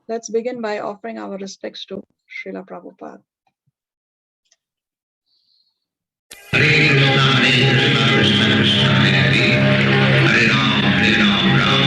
Let's begin by offering our respects to Srila Prabhupada. Hare Krishna, Krishna Krishna, Hare Hare, Hare Ram, Ram Ram.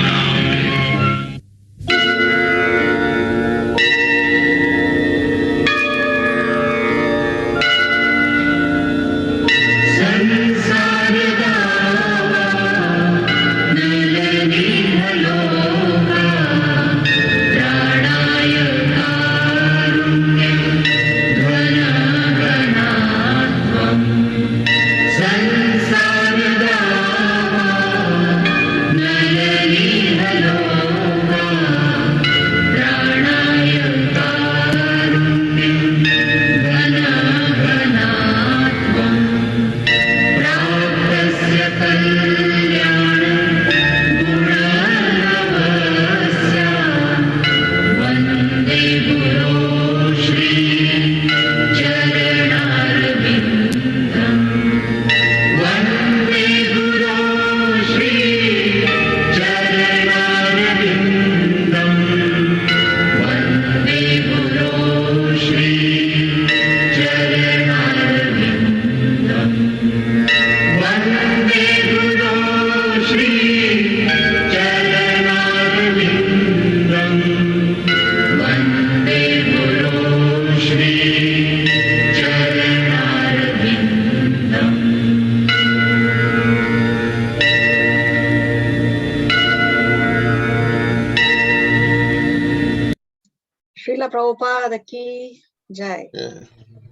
Srila Prabhupada ki Jai.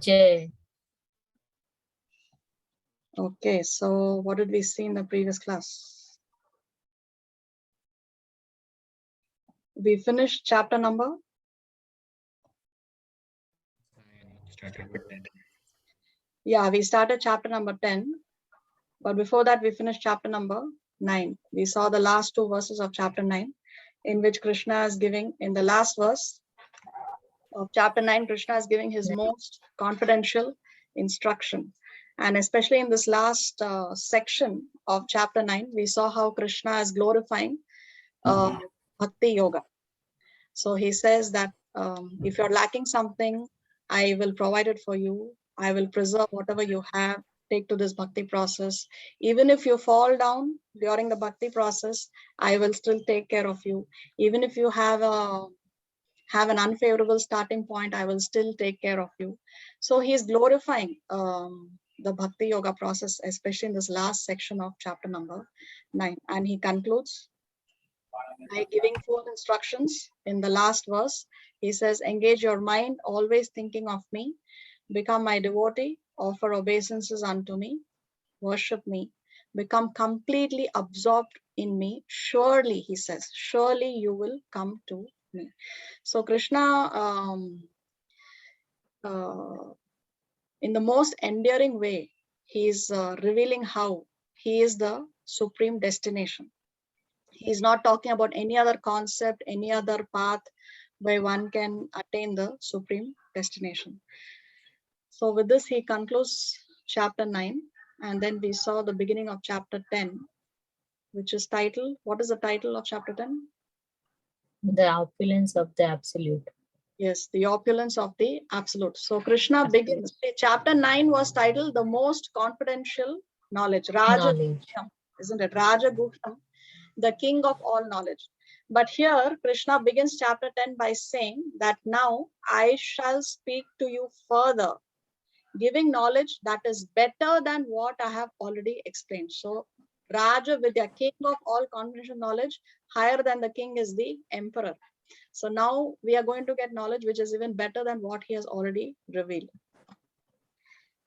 Jai. Okay, so what did we see in the previous class? We finished chapter number? Yeah, we started chapter number 10. But before that, we finished chapter number 9. We saw the last 2 verses of chapter 9, in which Krishna is giving, in the last verse of chapter 9, Krishna is giving his most confidential instruction. And especially in this last section of chapter 9, we saw how Krishna is glorifying Bhakti Yoga. So he says that if you're lacking something, I will provide it for you. I will preserve whatever you have. Take to this Bhakti process. Even if you fall down during the Bhakti process, I will still take care of you. Even if you have an unfavorable starting point, I will still take care of you. So he is glorifying the Bhakti Yoga process, especially in this last section of chapter number 9. And he concludes by giving 4 instructions in the last verse. He says, engage your mind, always thinking of me, become my devotee, offer obeisances unto me, worship me, become completely absorbed in me. Surely, he says, surely you will come to me. So Krishna, in the most endearing way, he is revealing how he is the supreme destination. He's not talking about any other concept, any other path where one can attain the supreme destination. So with this, he concludes chapter 9. And then we saw the beginning of chapter 10, which is titled, what is the title of chapter 10? The opulence of the absolute. Yes, the opulence of the absolute. So Krishna begins, chapter 9 was titled the most confidential knowledge, Raja Guhyam, isn't it? Raja Guhyam, the king of all knowledge. But here Krishna begins chapter 10 by saying that now I shall speak to you further, giving knowledge that is better than what I have already explained. So Raja Vidya, king of all confidential knowledge, higher than the king is the emperor. So now we are going to get knowledge which is even better than what he has already revealed.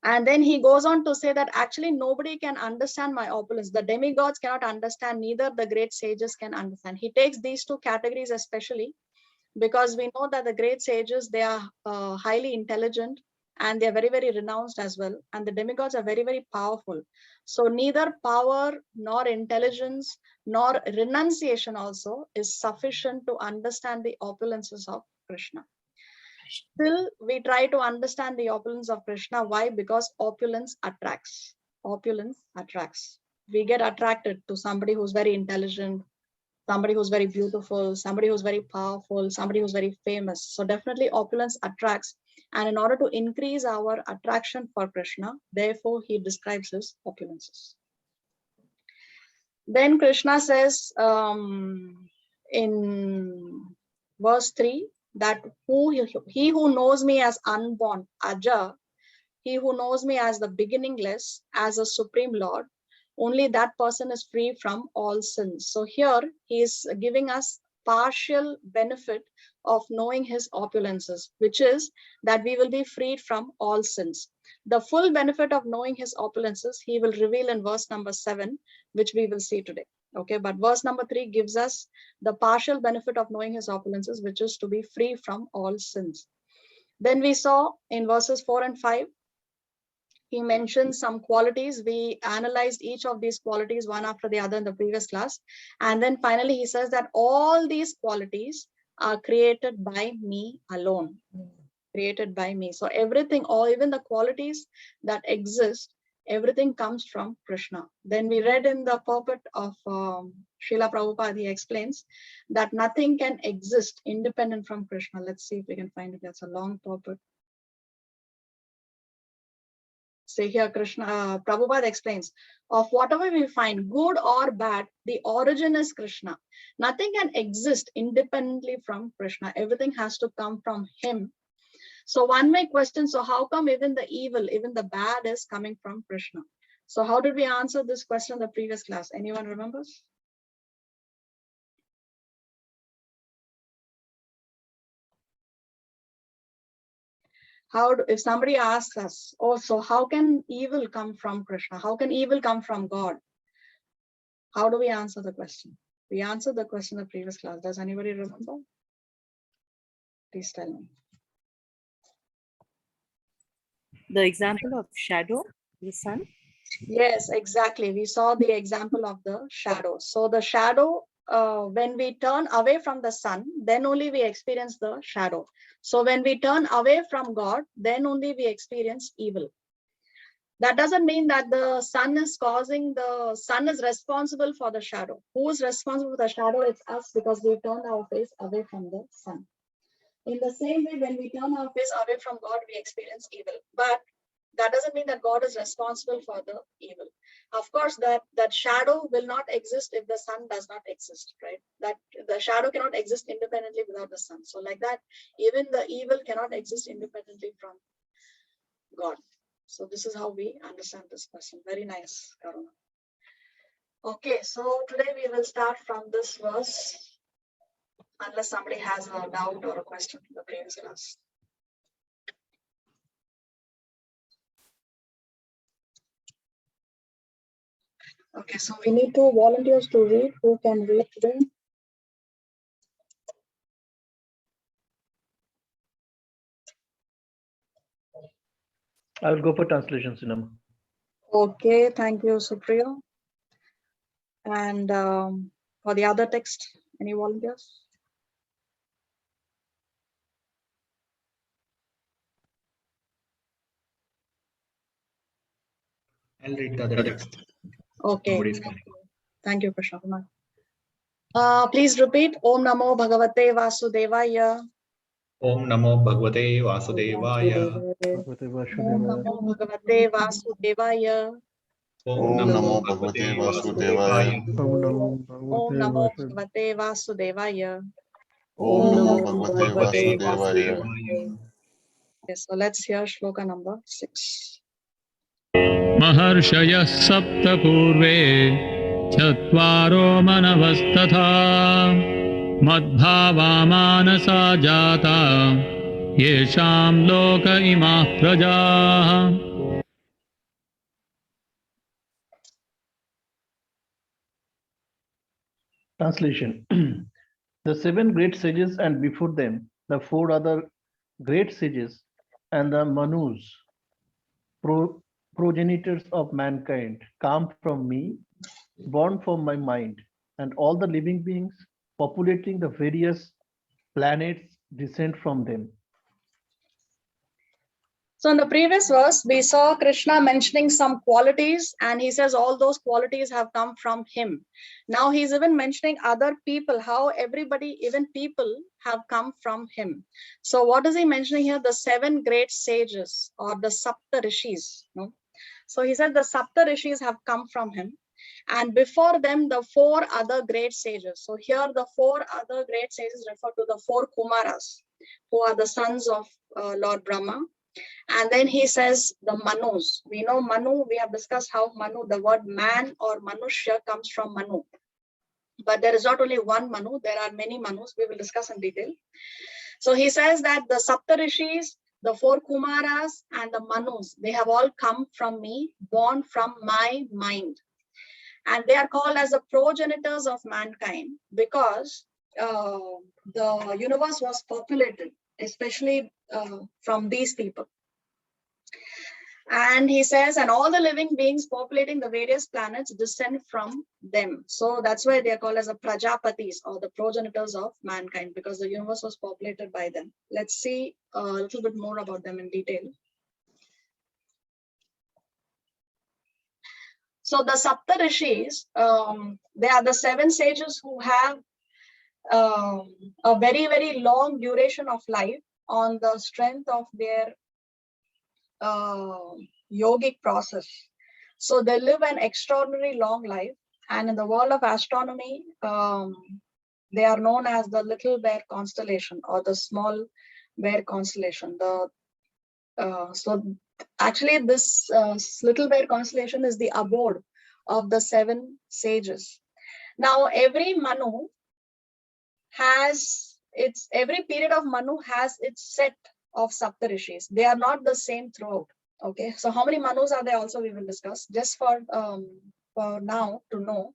And then he goes on to say that actually nobody can understand my opulence. The demigods cannot understand, neither the great sages can understand. He takes these 2 categories especially because we know that the great sages, they are highly intelligent and they are very, very renounced as well. And the demigods are very, very powerful. So neither power nor intelligence nor renunciation also is sufficient to understand the opulences of Krishna. Still, we try to understand the opulence of Krishna. Why? Because opulence attracts. Opulence attracts. We get attracted to somebody who's very intelligent, somebody who's very beautiful, somebody who's very powerful, somebody who's very famous. So definitely opulence attracts. And in order to increase our attraction for Krishna, therefore he describes his opulences. Then Krishna says in verse 3 that he who knows me as unborn, Aja, he who knows me as the beginningless, as a supreme Lord, only that person is free from all sins. So here he is giving us partial benefit of knowing his opulences, which is that we will be freed from all sins. The full benefit of knowing his opulences, he will reveal in verse number 7, which we will see today. Okay, but verse number 3 gives us the partial benefit of knowing his opulences, which is to be free from all sins. Then we saw in verses 4 and 5, he mentioned some qualities. We analyzed each of these qualities one after the other in the previous class. And then finally, he says that all these qualities are created by me alone, created by me. So everything, or even the qualities that exist, everything comes from Krishna. Then we read in the purport of Srila Prabhupada, he explains that nothing can exist independent from Krishna. Let's see if we can find it. That's a long purport. Say here, Krishna, Prabhupada explains, of whatever we find, good or bad, the origin is Krishna. Nothing can exist independently from Krishna. Everything has to come from him. So one may question, so how come even the evil, even the bad is coming from Krishna? So how did we answer this question in the previous class? Anyone remembers? If somebody asks us, oh, so how can evil come from Krishna? How can evil come from God? How do we answer the question? We answered the question in the previous class. Does anybody remember? Please tell me. The example of shadow, the sun. Yes, exactly. We saw the example of the shadow. So the shadow, when we turn away from the sun, then only we experience the shadow. So when we turn away from God, then only we experience evil. That doesn't mean that the sun is responsible for the shadow. Who is responsible for the shadow? It's us, because we turned our face away from the sun. In the same way, when we turn our face away from God, we experience evil. But that doesn't mean that God is responsible for the evil. Of course, that shadow will not exist if the sun does not exist, right? That the shadow cannot exist independently without the sun. So like that, even the evil cannot exist independently from God. So this is how we understand this question. Very nice, Karuna. Okay, so today we will start from this verse, unless somebody has a doubt or a question from the previous class. Okay, so we need 2 volunteers to read. Who can read today? I will go for translation, Sinama. Okay, thank you, Supriya. And for the other text, any volunteers? I'll read the other text. Okay, Nobody's coming. thank you, Krishna Kumar. Please repeat. Om Namo Bhagavate Vasudevaya. Om Namo Bhagavate Vasudevaya. Om Namo Bhagavate Vasudevaya. Om Namo Bhagavate Vasudevaya. Om Namo Bhagavate Vasudevaya. Om Namo Bhagavate Vasudevaya. Okay, so let's hear shloka number 6. महर्षयः सप्त पूर्वे चत्वारो मनवस्तथा मद्भावा मानसा जाता येषां लोक इमाः प्रजाः. Translation. The 7 great sages, and before them the 4 other great sages, and the Manus, progenitors of mankind, come from me, born from my mind, and all the living beings populating the various planets descend from them. So in the previous verse, we saw Krishna mentioning some qualities, and he says all those qualities have come from him. Now he's even mentioning other people, how everybody, even people, have come from him. So what is he mentioning here? The 7 great sages, or the Sapta Rishis. No? So he said the Sapta Rishis have come from him. And before them, the 4 other great sages. So here the 4 other great sages refer to the 4 Kumaras, who are the sons of Lord Brahma. And then he says the Manus. We know Manu, we have discussed how Manu, the word man or Manushya comes from Manu. But there is not only one Manu, there are many Manus. We will discuss in detail. So he says that the Saptarishis, the 4 Kumaras, and the Manus, they have all come from me, born from my mind. And they are called as the progenitors of mankind because the universe was populated, especially from these people. And he says, and all the living beings populating the various planets descend from them. So that's why they are called as the Prajapatis, or the progenitors of mankind, because the universe was populated by them. Let's see a little bit more about them in detail. So the Sapta Rishis, they are the 7 sages who have a very, very long duration of life on the strength of their yogic process. So they live an extraordinary long life, and in the world of astronomy, they are known as the Little Bear constellation or the Small Bear constellation. So actually this Little Bear constellation is the abode of the 7 sages. Now every Manu has every period of Manu has its set of Saptarishis. They are not the same throughout. Okay, so how many Manus are there also we will discuss. Just for now to know,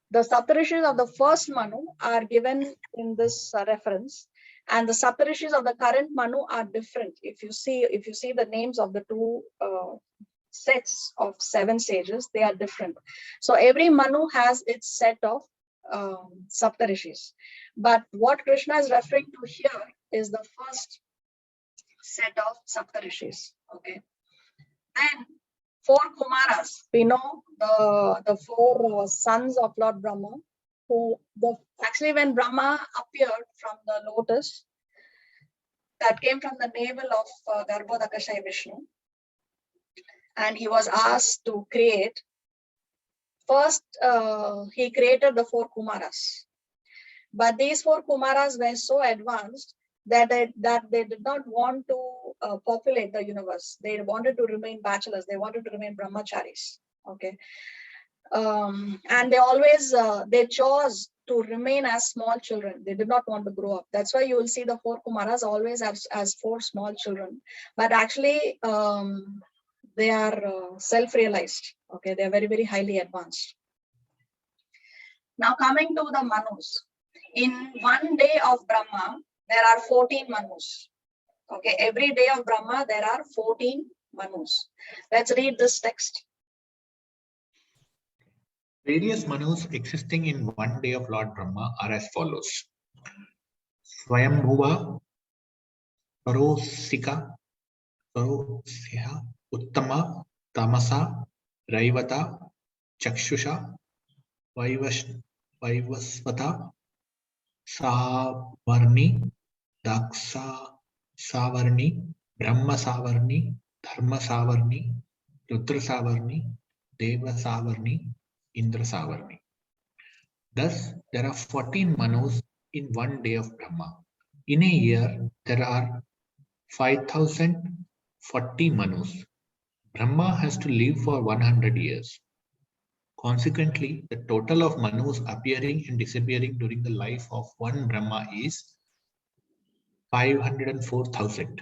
the Saptarishis of the first Manu are given in this reference, and the Saptarishis of the current Manu are different. If you see the names of the 2 sets of 7 sages, they are different. So every Manu has its set of Saptarishis. But what Krishna is referring to here is the first set of Saptarishis. Okay. Then 4 Kumaras. We know the 4 sons of Lord Brahma, actually when Brahma appeared from the lotus that came from the navel of Garbhodakashayi Vishnu, and he was asked to create. First, he created the 4 Kumaras. But these 4 Kumaras were so advanced that they did not want to populate the universe. They wanted to remain bachelors. They wanted to remain brahmacharis. Okay. And they always, they chose to remain as small children. They did not want to grow up. That's why you will see the 4 Kumaras always as 4 small children. But actually, they are self-realized. Okay, they are very, very highly advanced. Now coming to the Manus. In one day of Brahma, there are 14 Manus. Okay, every day of Brahma, there are 14 Manus. Let's read this text. Various Manus existing in one day of Lord Brahma are as follows. Swayambhuva, Parosika, Parosya, Uttama, Tamasa, Raivata, Chakshusha, Vaivasvata, Savarni, Daksa Savarni, Brahma Savarni, Dharma Savarni, Rudra Savarni, Deva Savarni, Indra Savarni. Thus, there are 14 Manus in one day of Brahma. In a year, there are 5,040 Manus. Brahma has to live for 100 years. Consequently, the total of Manus appearing and disappearing during the life of one Brahma is 504,000.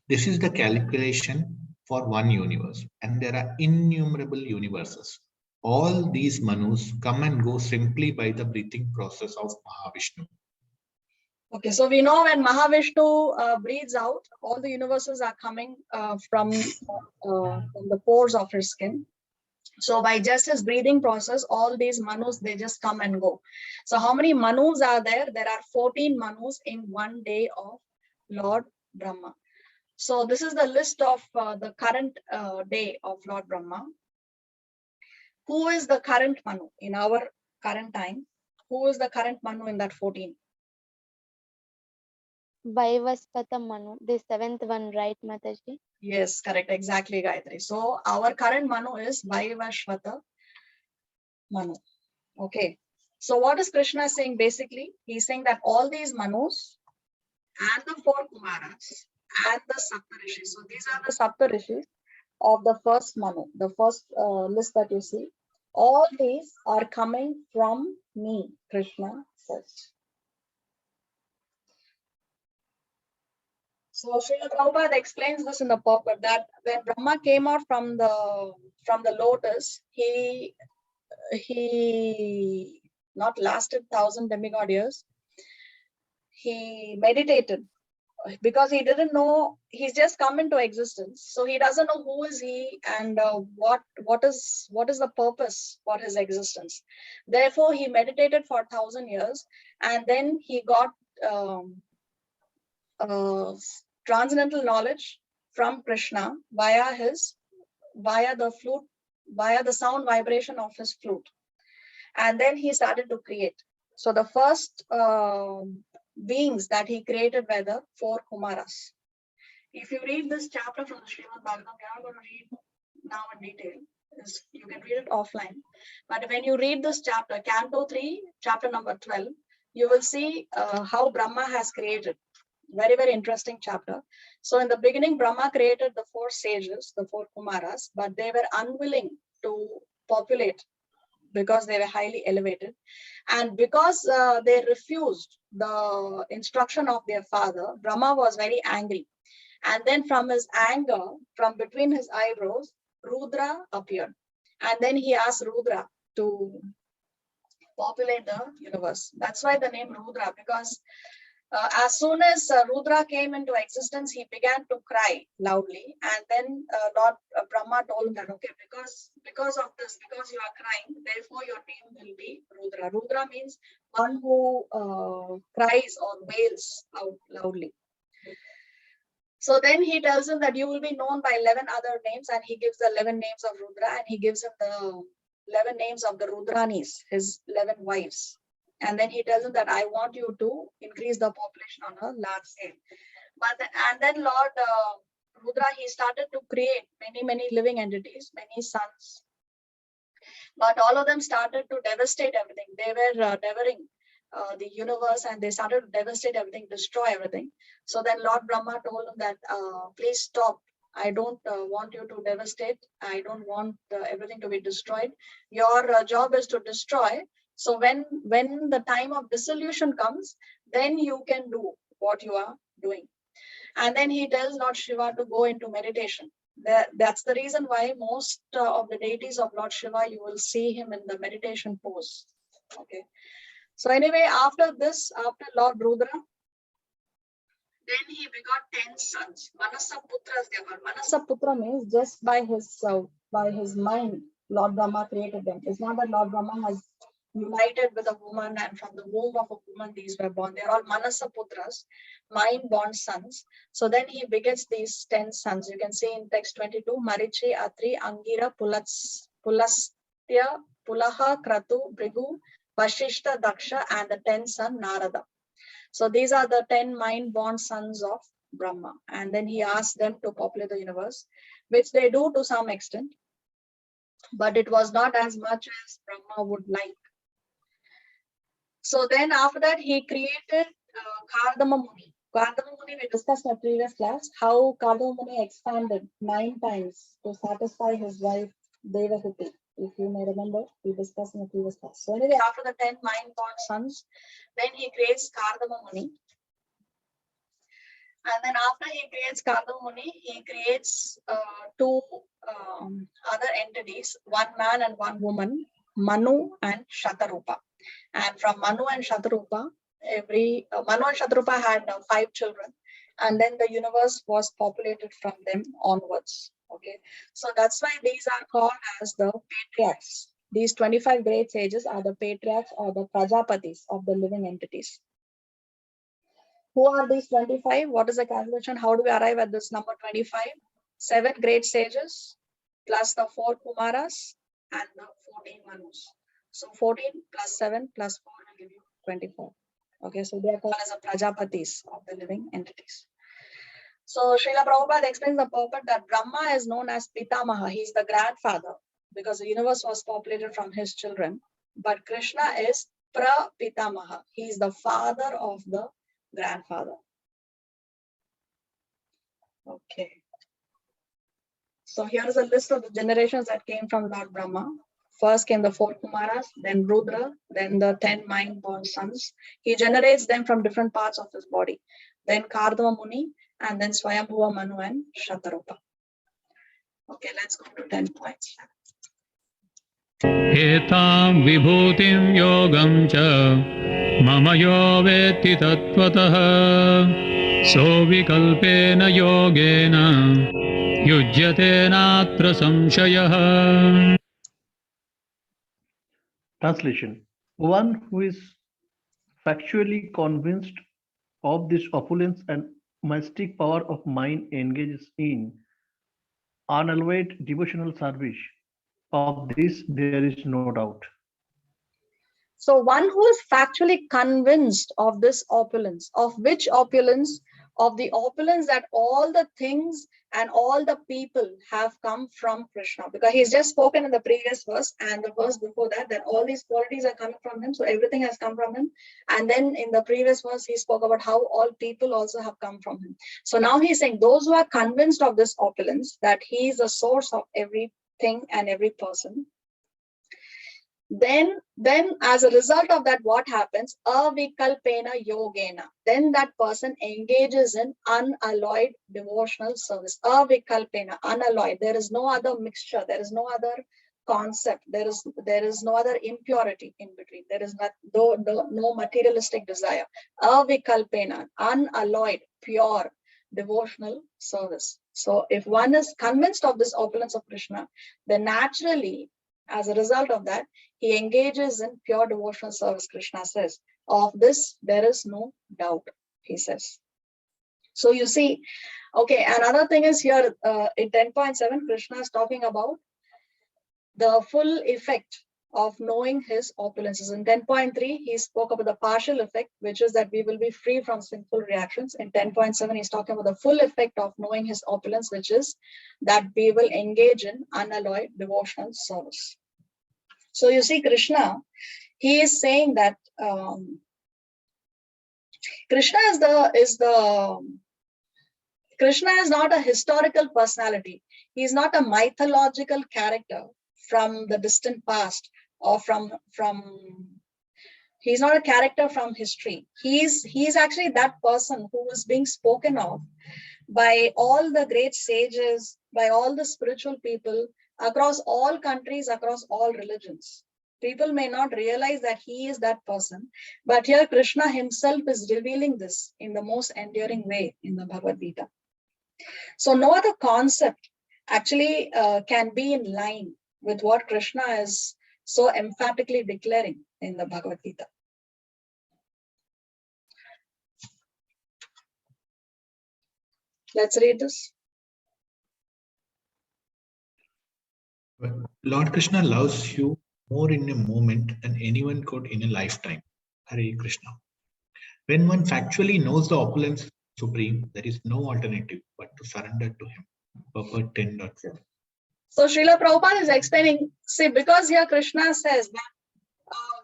This is the calculation for one universe, and there are innumerable universes. All these Manus come and go simply by the breathing process of Mahavishnu. Okay, so we know when Mahavishnu breathes out, all the universes are coming from the pores of his skin. So by just his breathing process, all these Manus, they just come and go. So how many Manus are there? There are 14 Manus in one day of Lord Brahma. So this is the list of the current day of Lord Brahma. Who is the current Manu in our current time? Who is the current Manu in that 14? Vaivasvata Manu, the seventh one, right, Mataji? Yes, correct. Exactly, Gayatri. So our current Manu is Vaivashvata Manu. Okay. So what is Krishna saying basically? He's saying that all these Manus and the 4 Kumaras and the Saptarishis. So these are the Saptarishis of the first Manu, the first list that you see. All these are coming from me, Krishna says. So Srila Prabhupada explains this in the purport that when Brahma came out from the lotus, he not lasted 1,000 demigod years. He meditated because he didn't know, he's just come into existence. So he doesn't know who is he and what is the purpose for his existence. Therefore, he meditated for 1,000 years and then he got transcendental knowledge from Krishna via the flute, via the sound vibration of his flute. And then he started to create. So the first beings that he created were the 4 Kumaras. If you read this chapter from the Srimad Bhagavatam, we are not going to read now in detail. You can read it offline. But when you read this chapter, Canto 3, chapter number 12, you will see how Brahma has created. Very, very interesting chapter. So in the beginning, Brahma created the 4 sages, the 4 Kumaras, but they were unwilling to populate because they were highly elevated. And because they refused the instruction of their father, Brahma was very angry. And then from his anger, from between his eyebrows, Rudra appeared. And then he asked Rudra to populate the universe. That's why the name Rudra, because as soon as Rudra came into existence, he began to cry loudly. And then Lord Brahma told him that, okay, because of this, because you are crying, therefore your name will be Rudra. Rudra means one who cries or wails out loudly. So then he tells him that you will be known by 11 other names, and he gives the 11 names of Rudra, and he gives him the 11 names of the Rudranis, his 11 wives. And then he tells him that I want you to increase the population on a large scale. And then Lord Rudra, he started to create many living entities, many sons. But all of them started to devastate everything. They were devouring the universe, and they started to devastate everything, destroy everything. So then Lord Brahma told him that please stop. I don't want you to devastate. I don't want everything to be destroyed. Your job is to destroy. So when the time of dissolution comes, then you can do what you are doing. And then he tells Lord Shiva to go into meditation. That's the reason why most of the deities of Lord Shiva, you will see him in the meditation pose. Okay. So anyway, after Lord Rudra, then he begot 10 sons. Manasaputras they were. Manasaputra means just by his mind, Lord Brahma created them. It's not that Lord Brahma has united with a woman and from the womb of a woman these were born. They're all Manasaputras, mind-born sons. So then he begets these 10 sons. You can see in text 22, Marichi, Atri, Angira, Pulastya, Pulaha, Kratu, Brigu, Vashishta, Daksha, and the 10th son, Narada. So these are the 10 mind-born sons of Brahma. And then he asked them to populate the universe, which they do to some extent, but it was not as much as Brahma would like. So then after that, he created Kardama Muni. Kardama Muni, we discussed in a previous class, how Kardama Muni expanded 9 times to satisfy his wife Devahuti. If you may remember, we discussed in the previous class. So anyway, after the 10 mind-born sons, then he creates Kardama Muni. And then after he creates Kardama Muni, he creates 2 other entities, 1 man and 1 woman, Manu and Shatarupa. And from Manu and Shatarupa, Manu and Shatarupa had 5 children, and then the universe was populated from them onwards. Okay, so that's why these are called as the patriarchs. These 25 great sages are the patriarchs or the Prajapatis of the living entities. Who are these 25? What is the calculation? How do we arrive at this number 25? 7 great sages plus the 4 Kumaras and the 14 Manus. So 14 plus 7 plus 4 will give you 24. Okay, so they are called as the Prajapatis of the living entities. So Srila Prabhupada explains the purport that Brahma is known as Pitamaha. He is the grandfather because the universe was populated from his children. But Krishna is Prapitamaha. He is the father of the grandfather. Okay. So here is a list of the generations that came from Lord Brahma. First came the 4 Kumaras, then Rudra, then the 10 mind-born sons. He generates them from different parts of his body. Then Kardama Muni, and then Swayambhuva Manu and Shatarupa. Okay, let's go to 10 points. एतां विभूतिं योगं च मम यो वेत्ति तत्त्वतः सोऽविकल्पेन योगेन युज्यते नात्र संशयः. Translation. One who is factually convinced of this opulence and mystic power of mind engages in unalloyed devotional service. Of this, there is no doubt. So one who is factually convinced of this opulence, of which opulence? Of the opulence that all the things and all the people have come from Krishna. Because he's just spoken in the previous verse and the verse before that, that all these qualities are coming from him. So everything has come from him. And then in the previous verse, he spoke about how all people also have come from him. So now he's saying those who are convinced of this opulence, that he is the source of everything and every person, then as a result of that, what happens? Avikalpena yogena. Then that person engages in unalloyed devotional service. Avikalpena, unalloyed. There is no other mixture. There is no other concept. There is no other impurity in between. There is no materialistic desire. Avikalpena, unalloyed, pure devotional service. So if one is convinced of this opulence of Krishna, then naturally, as a result of that, he engages in pure devotional service, Krishna says. Of this, there is no doubt, he says. So you see, okay, another thing is here in 10.7, Krishna is talking about the full effect of knowing his opulences. In 10.3, he spoke about the partial effect, which is that we will be free from sinful reactions. In 10.7, he's talking about the full effect of knowing his opulence, which is that we will engage in unalloyed devotional service. So you see, Krishna, he is saying that Krishna is not a historical personality. He is not a mythological character from the distant past or he's not a character from history. He's actually that person who is being spoken of by all the great sages, by all the spiritual people, across all countries, across all religions. People may not realize that he is that person, but here Krishna himself is revealing this in the most enduring way in the Bhagavad Gita. So no other concept actually can be in line with what Krishna is so emphatically declaring in the Bhagavad Gita. Let's read this. Lord Krishna loves you more in a moment than anyone could in a lifetime. Hare Krishna. When one factually knows the opulence supreme, there is no alternative but to surrender to him. Purport 10.7. So Srila Prabhupada is explaining, see, because here Krishna says that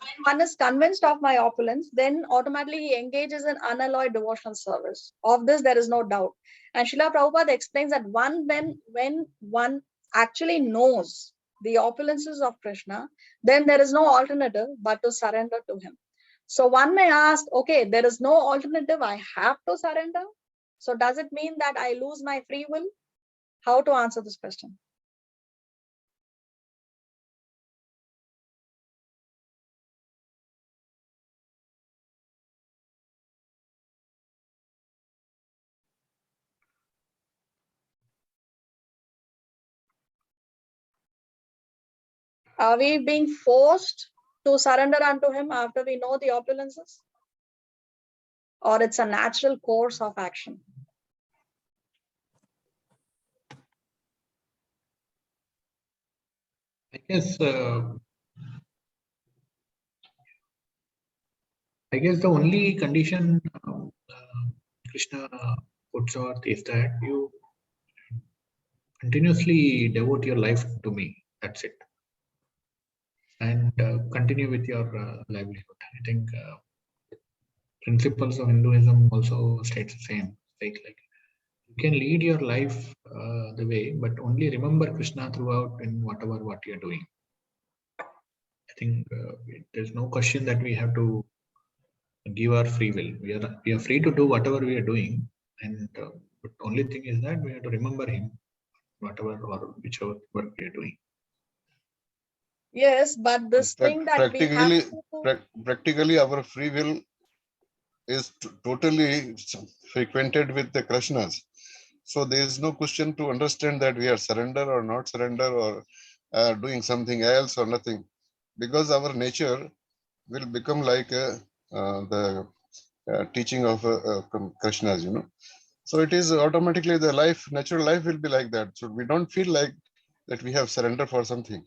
when one is convinced of my opulence, then automatically he engages in unalloyed devotional service. Of this, there is no doubt. And Srila Prabhupada explains that when one actually knows the opulences of Krishna, then there is no alternative but to surrender to him. So one may ask, okay, there is no alternative, I have to surrender. So does it mean that I lose my free will? How to answer this question? Are we being forced to surrender unto him after we know the opulences? or it's a natural course of action? I guess the only condition Krishna puts out is that you continuously devote your life to me. That's it. And continue with your livelihood. I think principles of Hinduism also states the same. Like you can lead your life the way, but only remember Krishna throughout in what you're doing. I think there's no question that we have to give our free will. We are free to do whatever we are doing, and but only thing is that we have to remember him, whatever or whichever work we are doing. Yes, but this thing that we have to... Practically, our free will is totally frequented with the Krishnas. So there is no question to understand that we are surrender or not surrender or doing something else or nothing, because our nature will become like the teaching of Krishnas, you know. So it is automatically the life, natural life will be like that. So we don't feel like that we have surrender for something.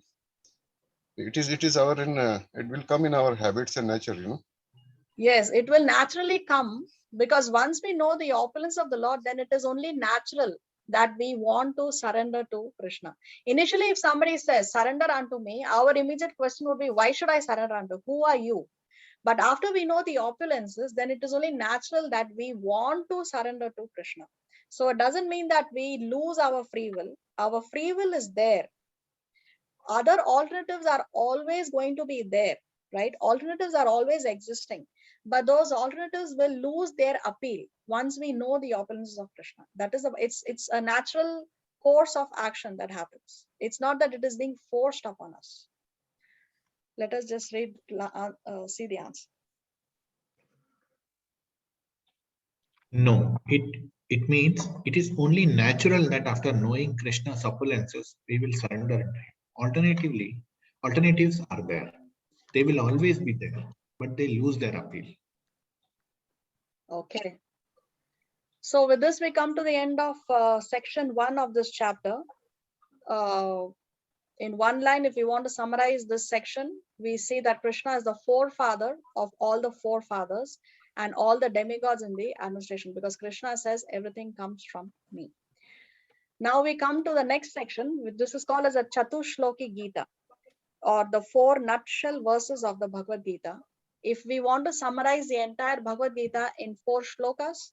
It is our it will come in our habits and nature, you know. Yes, it will naturally come, because once we know the opulence of the Lord, then it is only natural that we want to surrender to Krishna. Initially, if somebody says, surrender unto me, our immediate question would be, why should I surrender unto? Who are you? But after we know the opulences, then it is only natural that we want to surrender to Krishna. So it doesn't mean that we lose our free will. Our free will is there. Other alternatives are always going to be there, right? Alternatives are always existing, but those alternatives will lose their appeal once we know the opulences of Krishna. That is, it's a natural course of action that happens. It's not that it is being forced upon us. Let us just read, see the answer. No, it means it is only natural that after knowing Krishna's opulences, we will surrender to him. Alternatively, alternatives are there. They will always be there, but they lose their appeal. Okay. So with this, we come to the end of section 1 of this chapter. In one line, if we want to summarize this section, we see that Krishna is the forefather of all the forefathers and all the demigods in the administration, because Krishna says everything comes from me. Now we come to the next section. This is called as a Chatushloki Gita, or the 4 nutshell verses of the Bhagavad Gita. If we want to summarize the entire Bhagavad Gita in 4 shlokas,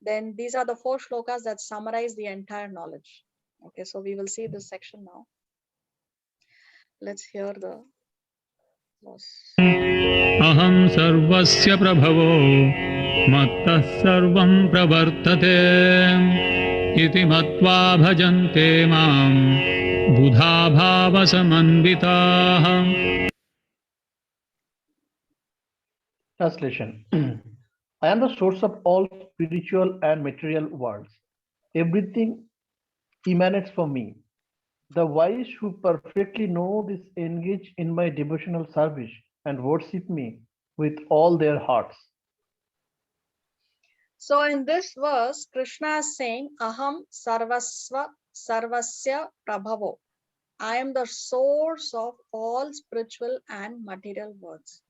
then these are the 4 shlokas that summarize the entire knowledge. Okay, so we will see this section now. Let's hear the verse. Aham sarvasya prabhavo mattah sarvam pravartate iti matva bhajante mam buddha bhava samanvitaah. Translation. I am the source of all spiritual and material worlds. Everything emanates from me. The wise who perfectly know this engage in my devotional service and worship me with all their hearts. So in this verse, Krishna is saying, Aham sarvasya prabhavo. I am the source of all spiritual and material worlds.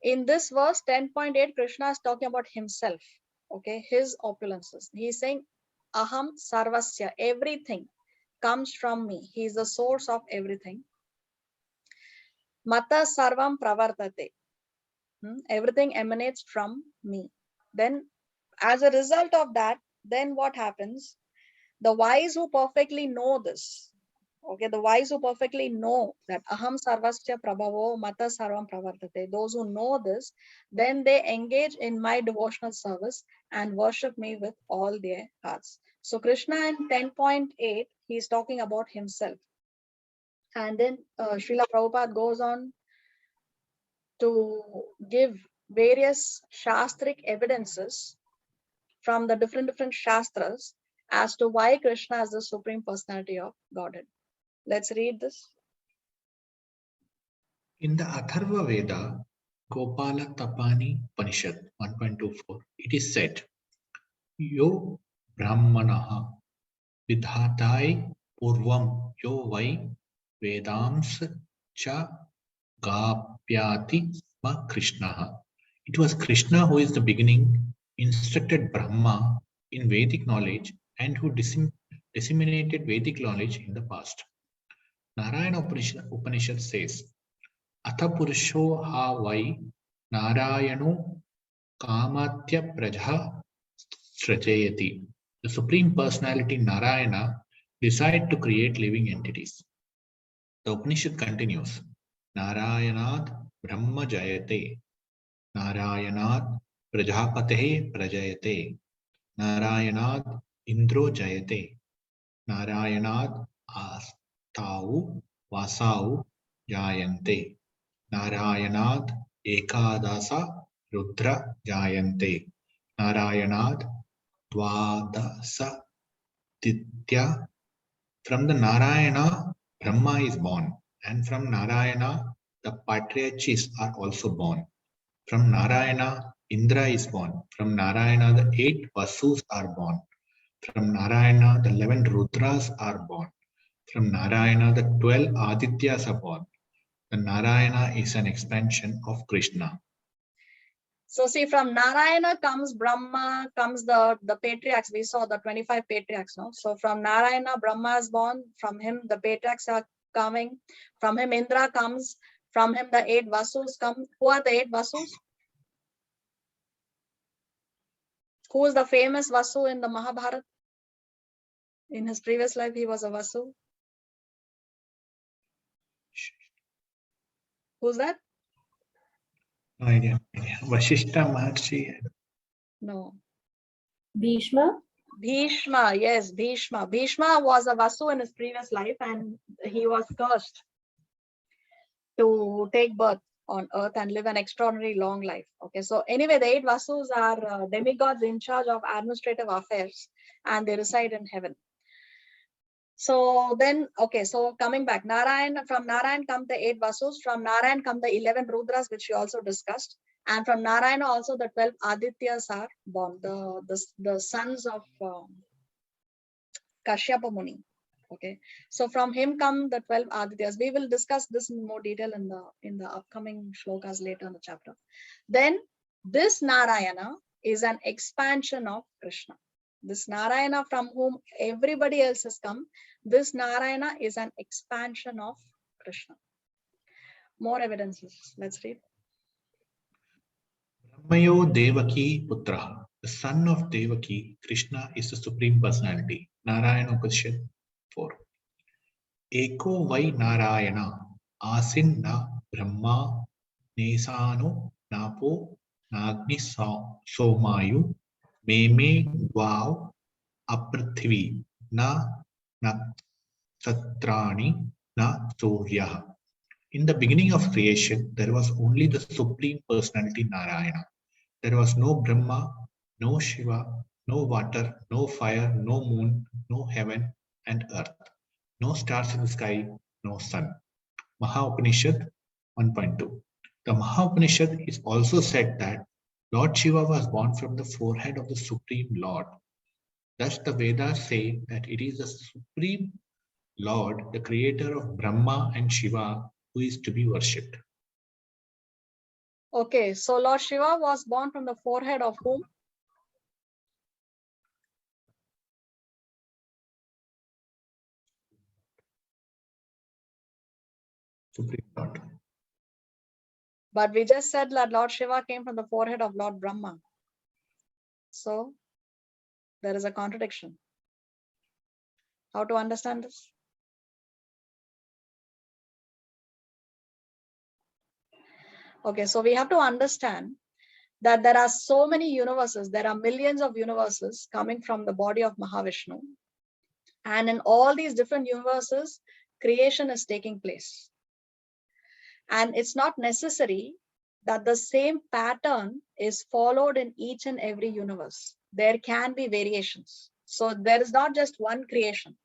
In this verse 10.8, Krishna is talking about himself, okay, his opulences. He is saying, Aham sarvasya, everything comes from me. He is the source of everything. Mata sarvam pravartate. Everything emanates from me. Then as a result of that, then what happens? The wise who perfectly know this, okay, the wise who perfectly know that aham sarvasya prabhavo mata sarvam pravartate, those who know this, then they engage in my devotional service and worship me with all their hearts. So Krishna in 10.8, he is talking about himself. And then Srila Prabhupada goes on to give various shastric evidences from the different shastras as to why Krishna is the Supreme Personality of Godhead. Let's read this. In the Atharva Veda, Gopala Tapani Upanishad 1.24. It is said, Yo Brahmanaha Vidhatai Purvam Yo Vai Vedams Cha Gapyati Ma Krishnaha. It was Krishna who is the beginning, instructed Brahma in Vedic knowledge, and who disseminated Vedic knowledge in the past. Narayana Upanishad says, Atha Purusho Ha Vai Narayano Kamatya Praja Srajayati. The Supreme Personality Narayana decided to create living entities. The Upanishad continues, Narayanad Brahma Jayate, Narayanad Prajapatehe Prajayate, Narayanad Indro Jayate, Narayanad Astau Vasau Jayante, Narayanad Ekadasa Rudra Jayante, Narayanad Dvadasa Ditya. From the Narayana, Brahma is born, and from Narayana, the patriarchs are also born. From Narayana, Indra is born. From Narayana, the 8 Vasus are born. From Narayana, the 11 Rudras are born. From Narayana, the 12 Adityas are born. The Narayana is an expansion of Krishna. So see, from Narayana comes Brahma, comes the patriarchs. We saw the 25 patriarchs, no? So from Narayana, Brahma is born. From him, the patriarchs are coming. From him, Indra comes. From him, the 8 Vasus come. Who are the 8 Vasus? Who is the famous Vasu in the Mahabharata? In his previous life, he was a Vasu. Who's that? No idea. Vashishta Maharshi. No. Bhishma? Bhishma, yes, Bhishma. Bhishma was a Vasu in his previous life, and he was cursed to take birth on earth and live an extraordinarily long life. Okay, so anyway, the 8 Vasus are demigods in charge of administrative affairs, and they reside in heaven. So then, okay, so coming back, from Narayan come the 8 Vasus, from Narayan come the 11 Rudras, which we also discussed. And from Narayana also the 12 Adityas are born, the sons of Kashyapa Muni. Okay, so from him come the 12 Adityas. We will discuss this in more detail in the upcoming shlokas later in the chapter. Then this Narayana is an expansion of Krishna. This Narayana from whom everybody else has come, this Narayana is an expansion of Krishna. More evidences. Let's read. Brahmayo Devaki Putra. The son of Devaki, Krishna, is the Supreme Personality. Narayana Upanishad 4. Eko Vai Narayana. Asin na Brahma Nesano Napo Nagni Somayu Meme Vav Aprithvi Na Naksatrani Na Surya. In the beginning of creation, there was only the Supreme Personality Narayana. There was no Brahma, no Shiva, no water, no fire, no moon, no heaven and earth, no stars in the sky, no sun. Maha Upanishad 1.2. The Maha Upanishad is also said that Lord Shiva was born from the forehead of the Supreme Lord. Thus the Vedas say that it is the Supreme Lord, the creator of Brahma and Shiva, who is to be worshipped. Okay, so Lord Shiva was born from the forehead of whom? Supreme Lord. But we just said that Lord Shiva came from the forehead of Lord Brahma. So there is a contradiction. How to understand this? Okay, so we have to understand that there are so many universes, there are millions of universes coming from the body of Mahavishnu. And in all these different universes, creation is taking place. And it's not necessary that the same pattern is followed in each and every universe. There can be variations. So there is not just one creation.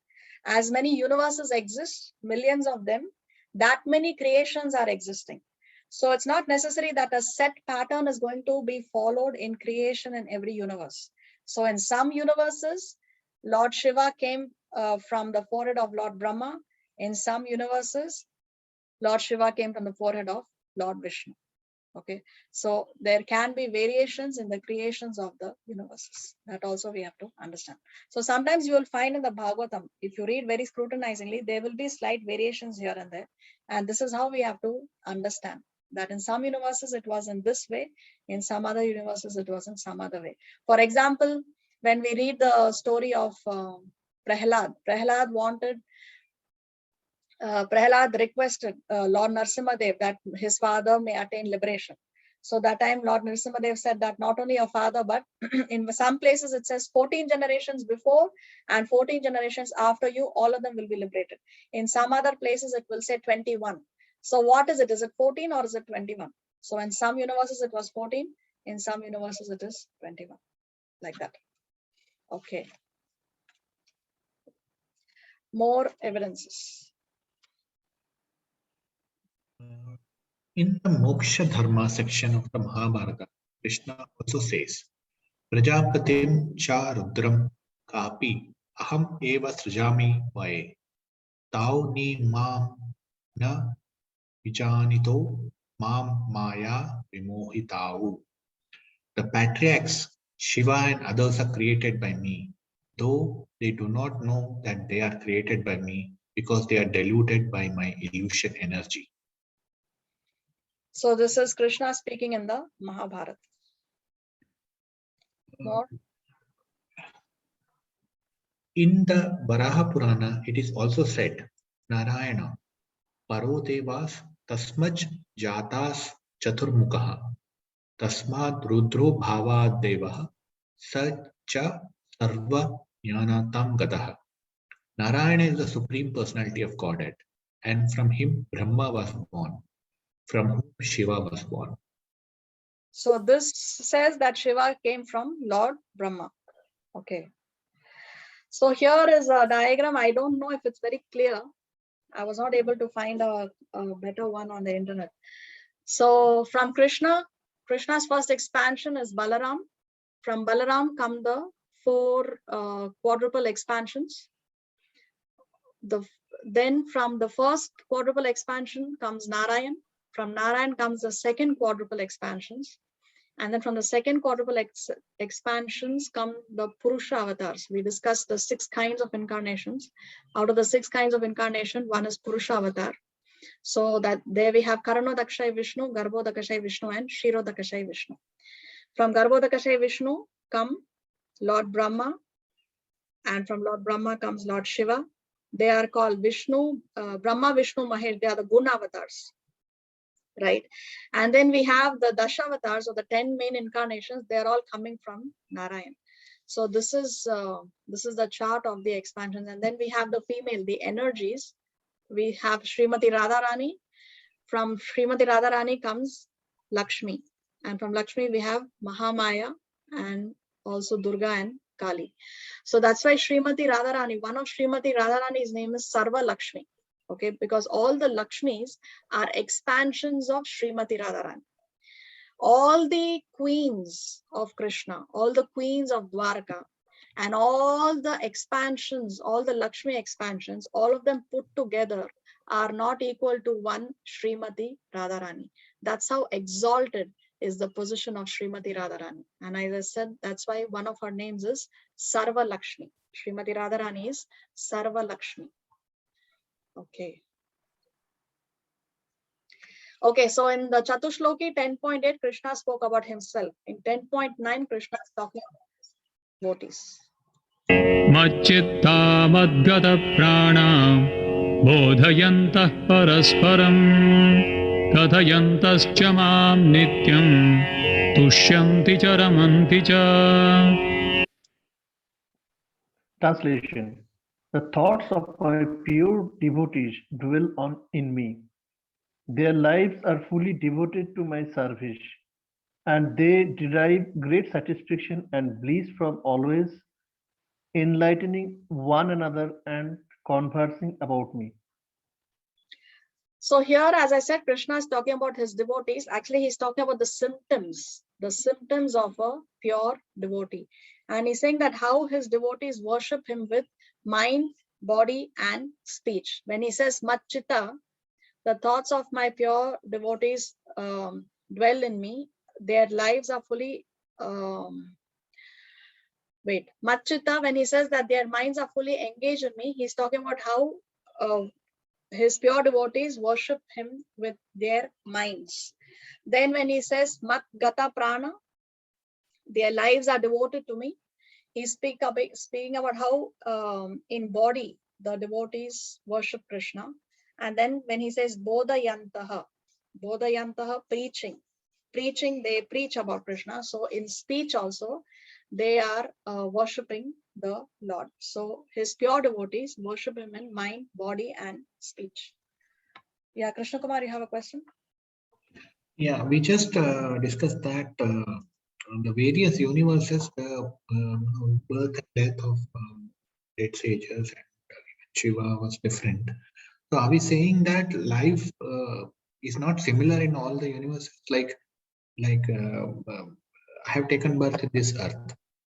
As many universes exist, millions of them, that many creations are existing. So it's not necessary that a set pattern is going to be followed in creation in every universe. So in some universes, Lord Shiva came from the forehead of Lord Brahma. In some universes, Lord Shiva came from the forehead of Lord Vishnu. Okay, so there can be variations in the creations of the universes. That also we have to understand. So sometimes you will find in the Bhagavatam, if you read very scrutinizingly, there will be slight variations here and there. And this is how we have to understand that in some universes it was in this way, in some other universes it was in some other way. For example, when we read the story of Prahlad wanted Prahlad requested Lord Narasimhadev that his father may attain liberation. So that time Lord Narasimhadev said that not only your father, but in some places it says 14 generations before and 14 generations after you, all of them will be liberated. In some other places it will say 21. So what is it? Is it 14 or is it 21? So in some universes it was 14, in some universes it is 21, like that. Okay. More evidences. In the Moksha Dharma section of the Mahabharata, Krishna also says, Prajapatim cha rudram kapi aham eva srijami vae tau ni mam na vijanito mam maya vimohitau. The patriarchs, Shiva and others are created by me, though they do not know that they are created by me because they are deluded by my illusion energy. So this is Krishna speaking in the Mahabharata. More? In the Varaha Purana, it is also said, Narayana, Paro Devas Tasmaj Jatas Chaturmukha Tasmad Rudro Bhava Devaha Sacha Sarva Jnanatam Gadaha. Narayana is the Supreme Personality of Godhead, and from him Brahma was born, from whom Shiva was born. So this says that Shiva came from Lord Brahma. Okay. So here is a diagram. I don't know if it's very clear. I was not able to find a better one on the internet. So from Krishna's first expansion is Balaram. From Balaram come the 4 quadruple expansions. Then from the first quadruple expansion comes Narayan. From Narayan comes the second quadruple expansions. And then from the second quadruple expansions come the Purusha avatars. We discussed the 6 kinds of incarnations. Out of the 6 kinds of incarnation, one is Purusha avatar. So that there we have Karanodakshai Vishnu, Garbhodakashai Vishnu, and Shirodakashai Vishnu. From Garbhodakashai Vishnu come Lord Brahma, and from Lord Brahma comes Lord Shiva. They are called Vishnu, Brahma, Vishnu, Mahesh. They are the Guna avatars. Right, and then we have the Dashavatars, or the 10 main incarnations. They are all coming from Narayan. So this is the chart of the expansions. And then we have the female, the energies. We have Srimati Radharani. From Srimati Radharani comes Lakshmi, and from Lakshmi we have Mahamaya and also Durga and Kali. So that's why Srimati Radharani, one of Srimati Radharani's name is Sarva Lakshmi. Okay, because all the Lakshmis are expansions of Srimati Radharani. All the queens of Krishna, all the queens of Dwarka, and all the expansions, all the Lakshmi expansions, all of them put together are not equal to one Srimati Radharani. That's how exalted is the position of Srimati Radharani. And as I said, that's why one of her names is Sarva Lakshmi. Srimati Radharani is Sarva Lakshmi. Okay. Okay, so in the Chatushloki 10.8, Krishna spoke about himself. In 10.9, Krishna is talking about devotees. Machitta madgata prana bodhayantah parasparam kathayantascha mam nityam tushyanti cha ramanti cha. Translation. The thoughts of my pure devotees dwell in me. Their lives are fully devoted to my service, and they derive great satisfaction and bliss from always enlightening one another and conversing about me. So here, as I said, Krishna is talking about his devotees. Actually, he's talking about the symptoms of a pure devotee. And he's saying that how his devotees worship him with mind, body, and speech. When he says Machita, the thoughts of my pure devotees dwell in me. Their lives are fully Machita, when he says that their minds are fully engaged in me, he's talking about how his pure devotees worship him with their minds. Then when he says Mat Gata Prana, their lives are devoted to me, he's speaking about how in body the devotees worship Krishna. And then when he says Bodhayantaha, preaching, they preach about Krishna. So in speech also, they are worshipping the Lord. So his pure devotees worship him in mind, body, and speech. Yeah, Krishna Kumar, you have a question? Yeah, we just discussed that the various universes, the birth and death of dead sages and Shiva was different. So are we saying that life is not similar in all the universes? Like I have taken birth in this earth.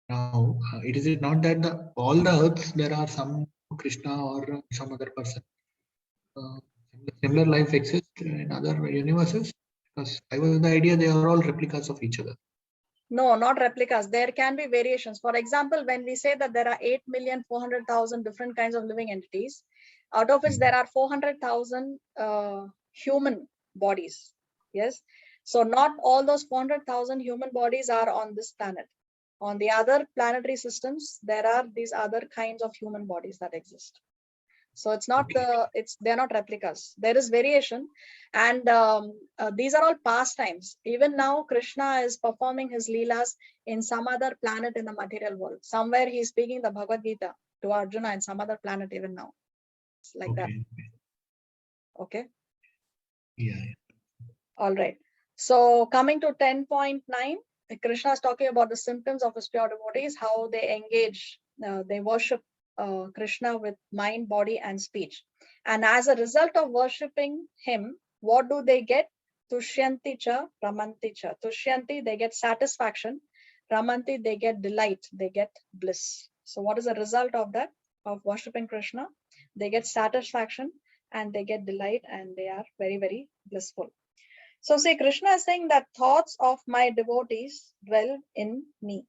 Now, it is not that all the earths there are some Krishna or some other person. Similar life exists in other universes? Because I was the idea they are all replicas of each other. No, not replicas. There can be variations. For example, when we say that there are 8,400,000 different kinds of living entities, out of which there are 400,000 human bodies. Yes. So not all those 400,000 human bodies are on this planet. On the other planetary systems, there are these other kinds of human bodies that exist. So it's not they're not replicas. There is variation, and these are all pastimes. Even now, Krishna is performing his leelas in some other planet in the material world. Somewhere he's speaking the Bhagavad Gita to Arjuna in some other planet even now. It's like that. Okay. Yeah. All right. So coming to 10.9, Krishna is talking about the symptoms of his pure devotees, how they engage, they worship Krishna with mind, body, and speech. And as a result of worshipping him, what do they get? Tushyanti cha, ramanti cha. Tushyanti, they get satisfaction. Ramanti, they get delight, they get bliss. So what is the result of that, of worshipping Krishna? They get satisfaction and they get delight and they are very, very blissful. So see, Krishna is saying that thoughts of my devotees dwell in me.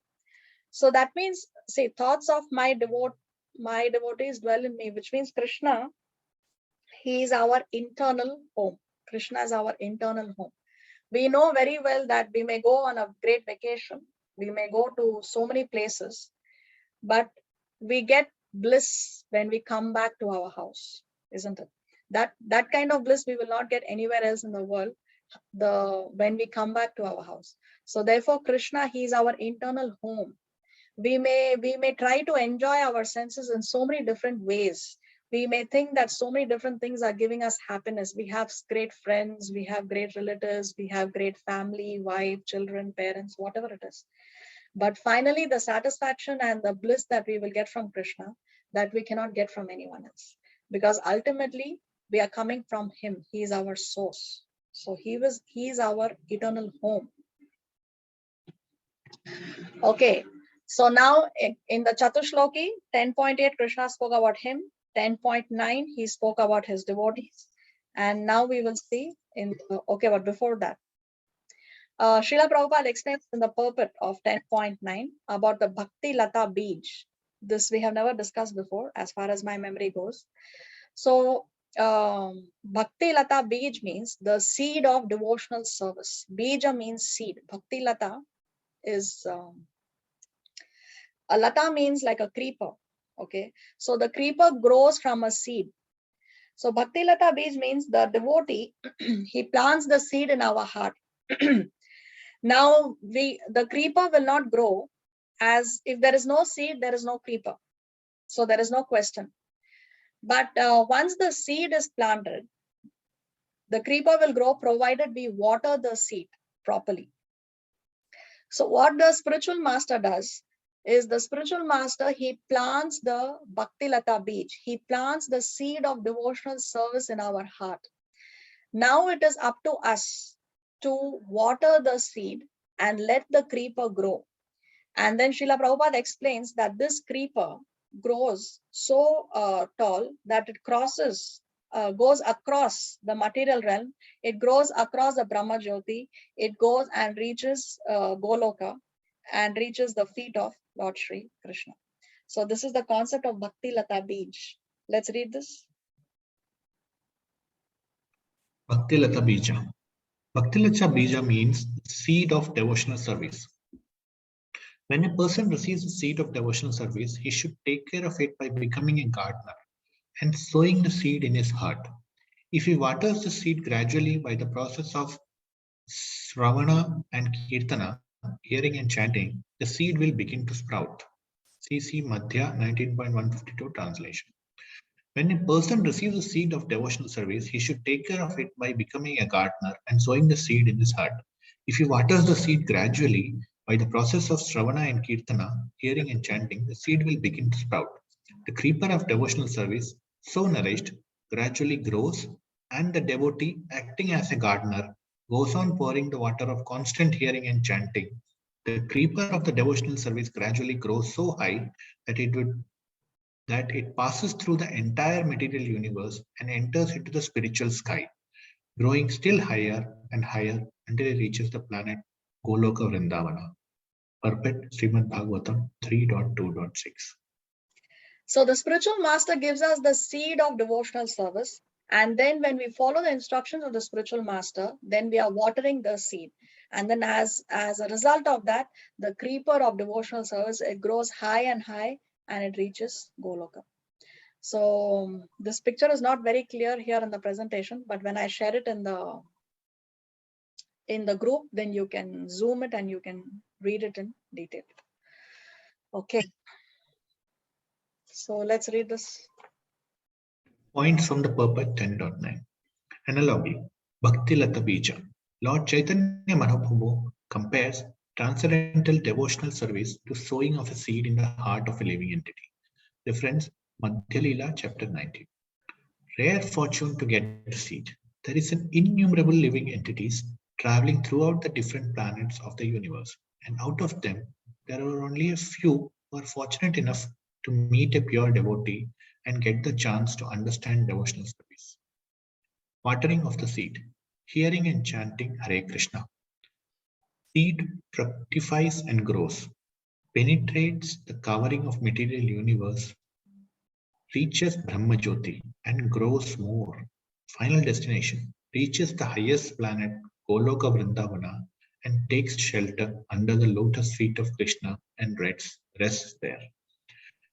So that means, see, thoughts of my devotees dwell in me, which means Krishna, he is our internal home. Krishna is our internal home. We know very well that we may go on a great vacation. We may go to so many places, but we get bliss when we come back to our house, isn't it? That kind of bliss we will not get anywhere else in the world. When we come back to our house. So therefore, Krishna, he is our internal home. We may try to enjoy our senses in so many different ways. We may think that so many different things are giving us happiness. We have great friends, we have great relatives, we have great family, wife, children, parents, whatever it is. But finally, the satisfaction and the bliss that we will get from Krishna, that we cannot get from anyone else. Because ultimately, we are coming from him. He is our source. So he is our eternal home. Okay. So now in the Chatushloki, 10.8, Krishna spoke about him. 10.9, he spoke about his devotees. And now we will see but before that, Srila Prabhupada explains in the purport of 10.9 about the Bhakti Lata Bij. This we have never discussed before, as far as my memory goes. So Bhakti Lata Bij means the seed of devotional service. Bija means seed. Bhakti Lata is a lata means like a creeper. Okay, so the creeper grows from a seed. So Bhakti Lata Bij means the devotee he plants the seed in our heart. Now the creeper will not grow, as if there is no seed, there is no creeper. So there is no question. But once the seed is planted, the creeper will grow provided we water the seed properly. So what the spiritual master does is, the spiritual master, he plants the Bhakti Lata Bij. He plants the seed of devotional service in our heart. Now it is up to us to water the seed and let the creeper grow. And then Srila Prabhupada explains that this creeper grows so tall that it goes across the material realm. It grows across the Brahma Jyoti. It goes and reaches Goloka and reaches the feet of Lord Shri Krishna. So this is the concept of Bhakti Lata Bij. Let's read this. Bhakti Lata Bija. Bhakti Lata Bija means seed of devotional service. When a person receives a seed of devotional service, he should take care of it by becoming a gardener and sowing the seed in his heart. If he waters the seed gradually by the process of Sravana and Kirtana, hearing and chanting, the seed will begin to sprout. CC Madhya 19.152 translation. When a person receives a seed of devotional service, he should take care of it by becoming a gardener and sowing the seed in his heart. If he waters the seed gradually by the process of Sravana and Kirtana, hearing and chanting, the seed will begin to sprout. The creeper of devotional service, so nourished, gradually grows, and the devotee, acting as a gardener, goes on pouring the water of constant hearing and chanting. The creeper of the devotional service gradually grows so high that it passes through the entire material universe and enters into the spiritual sky, growing still higher and higher until it reaches the planet Goloka Vrindavana. Purport Srimad Bhagavatam 3.2.6. So the spiritual master gives us the seed of devotional service. And then when we follow the instructions of the spiritual master, then we are watering the seed. And then as a result of that, the creeper of devotional service, it grows high and high and it reaches Goloka. So this picture is not very clear here in the presentation, but when I share it in the group, then you can zoom it and you can read it in detail. Okay. So let's read this. Points from the purport 10.9. Analogy. Bhakti Lata Bija. Lord Chaitanya Mahaprabhu compares transcendental devotional service to sowing of a seed in the heart of a living entity. Reference Madhya Lila chapter 19. Rare fortune to get the seed. There is an innumerable living entities traveling throughout the different planets of the universe, and out of them, there are only a few who are fortunate enough to meet a pure devotee and get the chance to understand devotional service. Watering of the seed. Hearing and chanting Hare Krishna. Seed fructifies and grows, penetrates the covering of material universe, reaches Brahma Jyoti and grows more. Final destination, reaches the highest planet Goloka Vrindavana and takes shelter under the lotus feet of Krishna and rests there.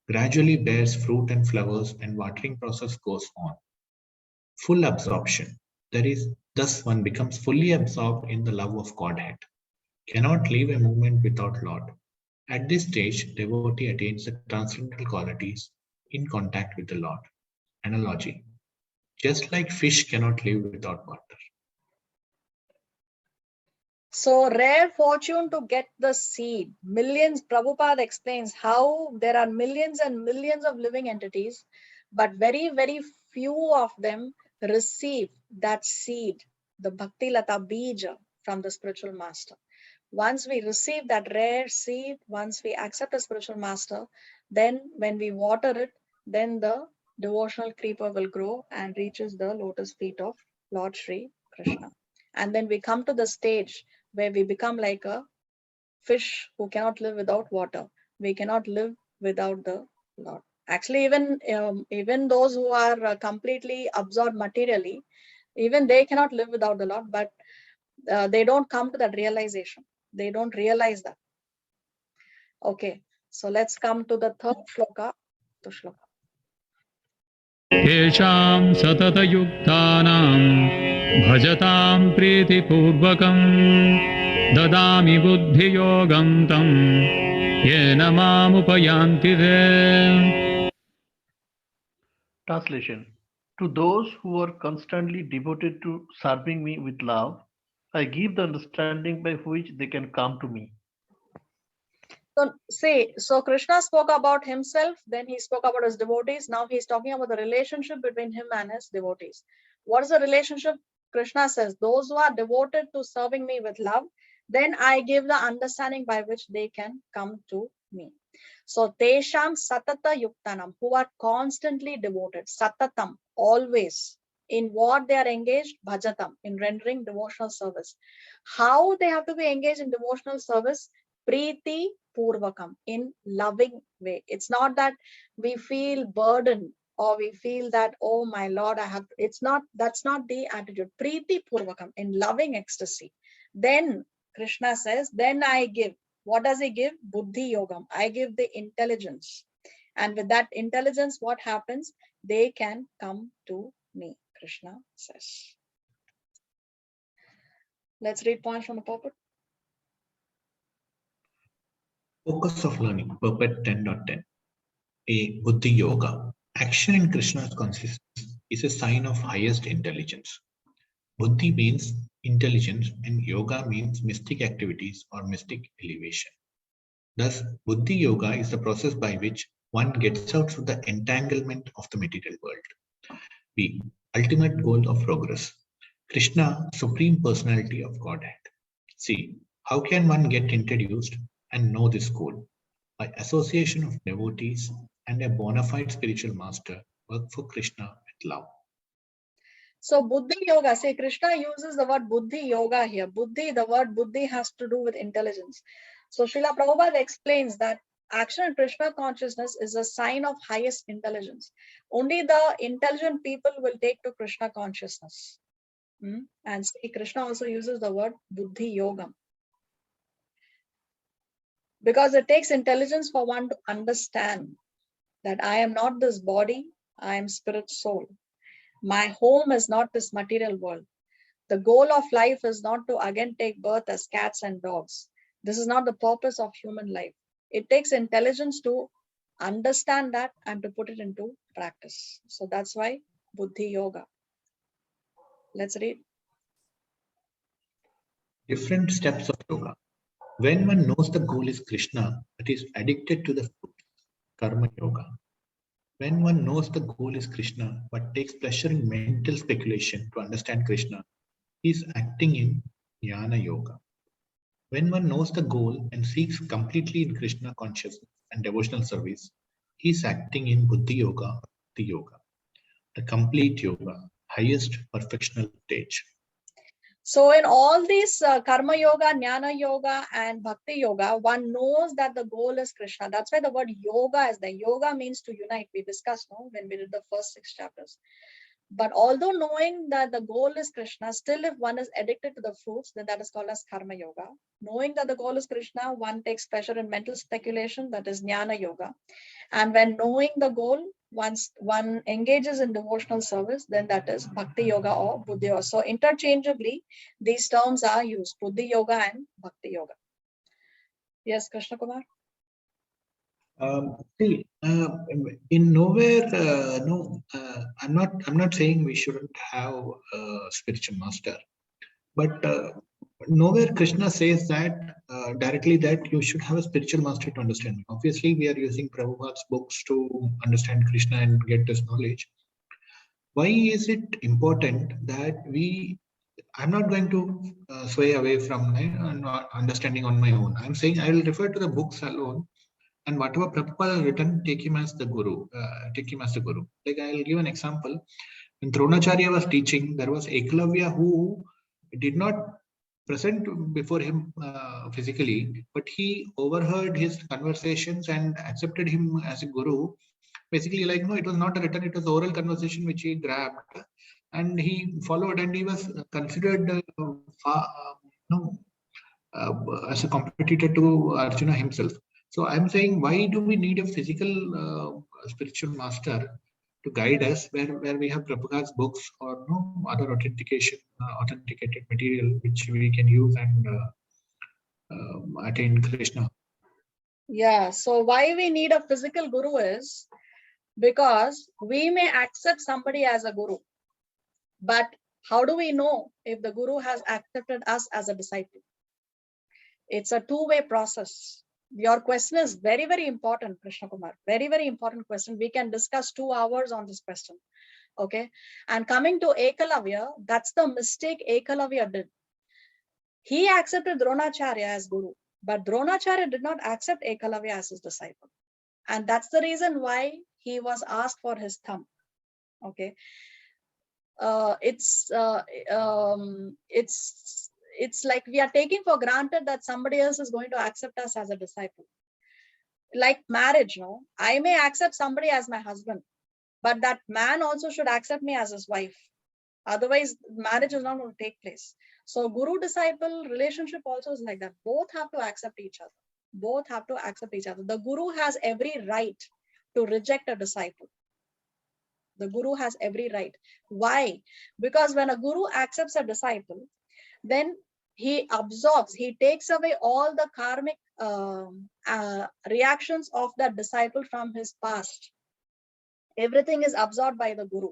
Gradually bears fruit and flowers and watering process goes on. Full absorption. Thus one becomes fully absorbed in the love of Godhead. Cannot leave a moment without Lord. At this stage, devotee attains the transcendental qualities in contact with the Lord. Analogy. Just like fish cannot live without water. So rare fortune to get the seed. Millions, Prabhupada explains how there are millions and millions of living entities, but very, very few of them receive that seed, the Bhakti Lata Bija from the spiritual master. Once we receive that rare seed, once we accept a spiritual master, then when we water it, then the devotional creeper will grow and reaches the lotus feet of Lord Shri Krishna. And then we come to the stage where we become like a fish who cannot live without water. We cannot live without the Lord. Actually, even those who are completely absorbed materially, even they cannot live without the Lord, but they don't come to that realization. They don't realize that. Okay, so let's come to the third shloka. येषां सततयुक्तानां भजतां प्रीतिपूर्वकं ददामि बुद्धियोगं तं येन मामुपयान्ति ते. Translation. To those who are constantly devoted to serving me with love, I give the understanding by which they can come to me. So Krishna spoke about himself, then he spoke about his devotees. Now he's talking about the relationship between him and his devotees. What is the relationship Krishna says, those who are devoted to serving me with love, then I give the understanding by which they can come to me. So, Tesham Satata Yuktanam, who are constantly devoted, Satatam, always. In what they are engaged, Bhajatam, in rendering devotional service. How they have to be engaged in devotional service? Preeti Purvakam, in loving way. It's not that we feel burdened or we feel that, oh my Lord, I have, it's not, that's not the attitude. Preeti Purvakam, in loving ecstasy. Then Krishna says, then I give. What does he give? Buddhi Yogam. I give the intelligence. And with that intelligence, what happens? They can come to me, Krishna says. Let's read points from the pulpit. Focus of learning, purport 10.10. A Buddhi Yoga. Action in Krishna's consciousness is a sign of highest intelligence. Buddhi means intelligence and yoga means mystic activities or mystic elevation. Thus, Buddhi Yoga is the process by which one gets out of the entanglement of the material world. B. Ultimate goal of progress. Krishna, Supreme Personality of Godhead. C. How can one get introduced and know this goal? By association of devotees and a bona fide spiritual master work for Krishna with love. So Buddhi Yoga, say Krishna uses the word Buddhi Yoga here. Buddhi, the word Buddhi has to do with intelligence. So Srila Prabhupada explains that action in Krishna consciousness is a sign of highest intelligence. Only the intelligent people will take to Krishna consciousness. And see, Krishna also uses the word Buddhi Yoga. Because it takes intelligence for one to understand that I am not this body, I am spirit soul. My home is not this material world. The goal of life is not to again take birth as cats and dogs. This is not the purpose of human life. It takes intelligence to understand that and to put it into practice. So that's why Buddhi Yoga. Let's read. Different steps of yoga. When one knows the goal is Krishna, but is addicted to the fruit, karma yoga. When one knows the goal is Krishna, but takes pleasure in mental speculation to understand Krishna, he is acting in jnana yoga. When one knows the goal and seeks completely in Krishna consciousness and devotional service, he is acting in Buddhi Yoga, Bhakti Yoga, the complete yoga, highest perfectional stage. So in all these karma yoga, jnana yoga and bhakti yoga, one knows that the goal is Krishna. That's why the word yoga is there. Yoga means to unite. We discussed when we did the first 6 chapters. But although knowing that the goal is Krishna, still if one is addicted to the fruits, then that is called as karma yoga. Knowing that the goal is Krishna, one takes pleasure in mental speculation, that is jnana yoga. And when knowing the goal, once one engages in devotional service, then that is bhakti yoga or buddhi yoga. So interchangeably, these terms are used, buddhi yoga and bhakti yoga. Yes, Krishna Kumar? In nowhere, I'm not saying we shouldn't have a spiritual master, but nowhere Krishna says that directly that you should have a spiritual master to understand me. Obviously, we are using Prabhupada's books to understand Krishna and get this knowledge. Why is it important that I'm not going to sway away from my understanding on my own. I'm saying I will refer to the books alone. And whatever Prabhupada has written, take him as the guru. Like I'll give an example. When Dronacharya was teaching, there was Eklavya who did not present before him physically, but he overheard his conversations and accepted him as a guru. Basically, like, no, it was not written, it was oral conversation which he grabbed and he followed, and he was considered as a competitor to Arjuna himself. So I'm saying, why do we need a physical spiritual master to guide us where we have Prabhupada's books or other authenticated material which we can use and attain Krishna? Yeah, so why we need a physical guru is because we may accept somebody as a guru, but how do we know if the guru has accepted us as a disciple? It's a two-way process. Your question is very, very important, Krishna Kumar. Very, very important question. We can discuss 2 hours on this question. Okay. And coming to Ekalavya, that's the mistake Ekalavya did. He accepted Dronacharya as guru, but Dronacharya did not accept Ekalavya as his disciple. And that's the reason why he was asked for his thumb. Okay. It's like we are taking for granted that somebody else is going to accept us as a disciple. Like marriage, no? I may accept somebody as my husband, but that man also should accept me as his wife. Otherwise, marriage is not going to take place. So guru-disciple relationship also is like that. Both have to accept each other. Both have to accept each other. The guru has every right to reject a disciple. The guru has every right. Why? Because when a guru accepts a disciple, then he absorbs, he takes away all the karmic reactions of that disciple from his past. Everything is absorbed by the guru.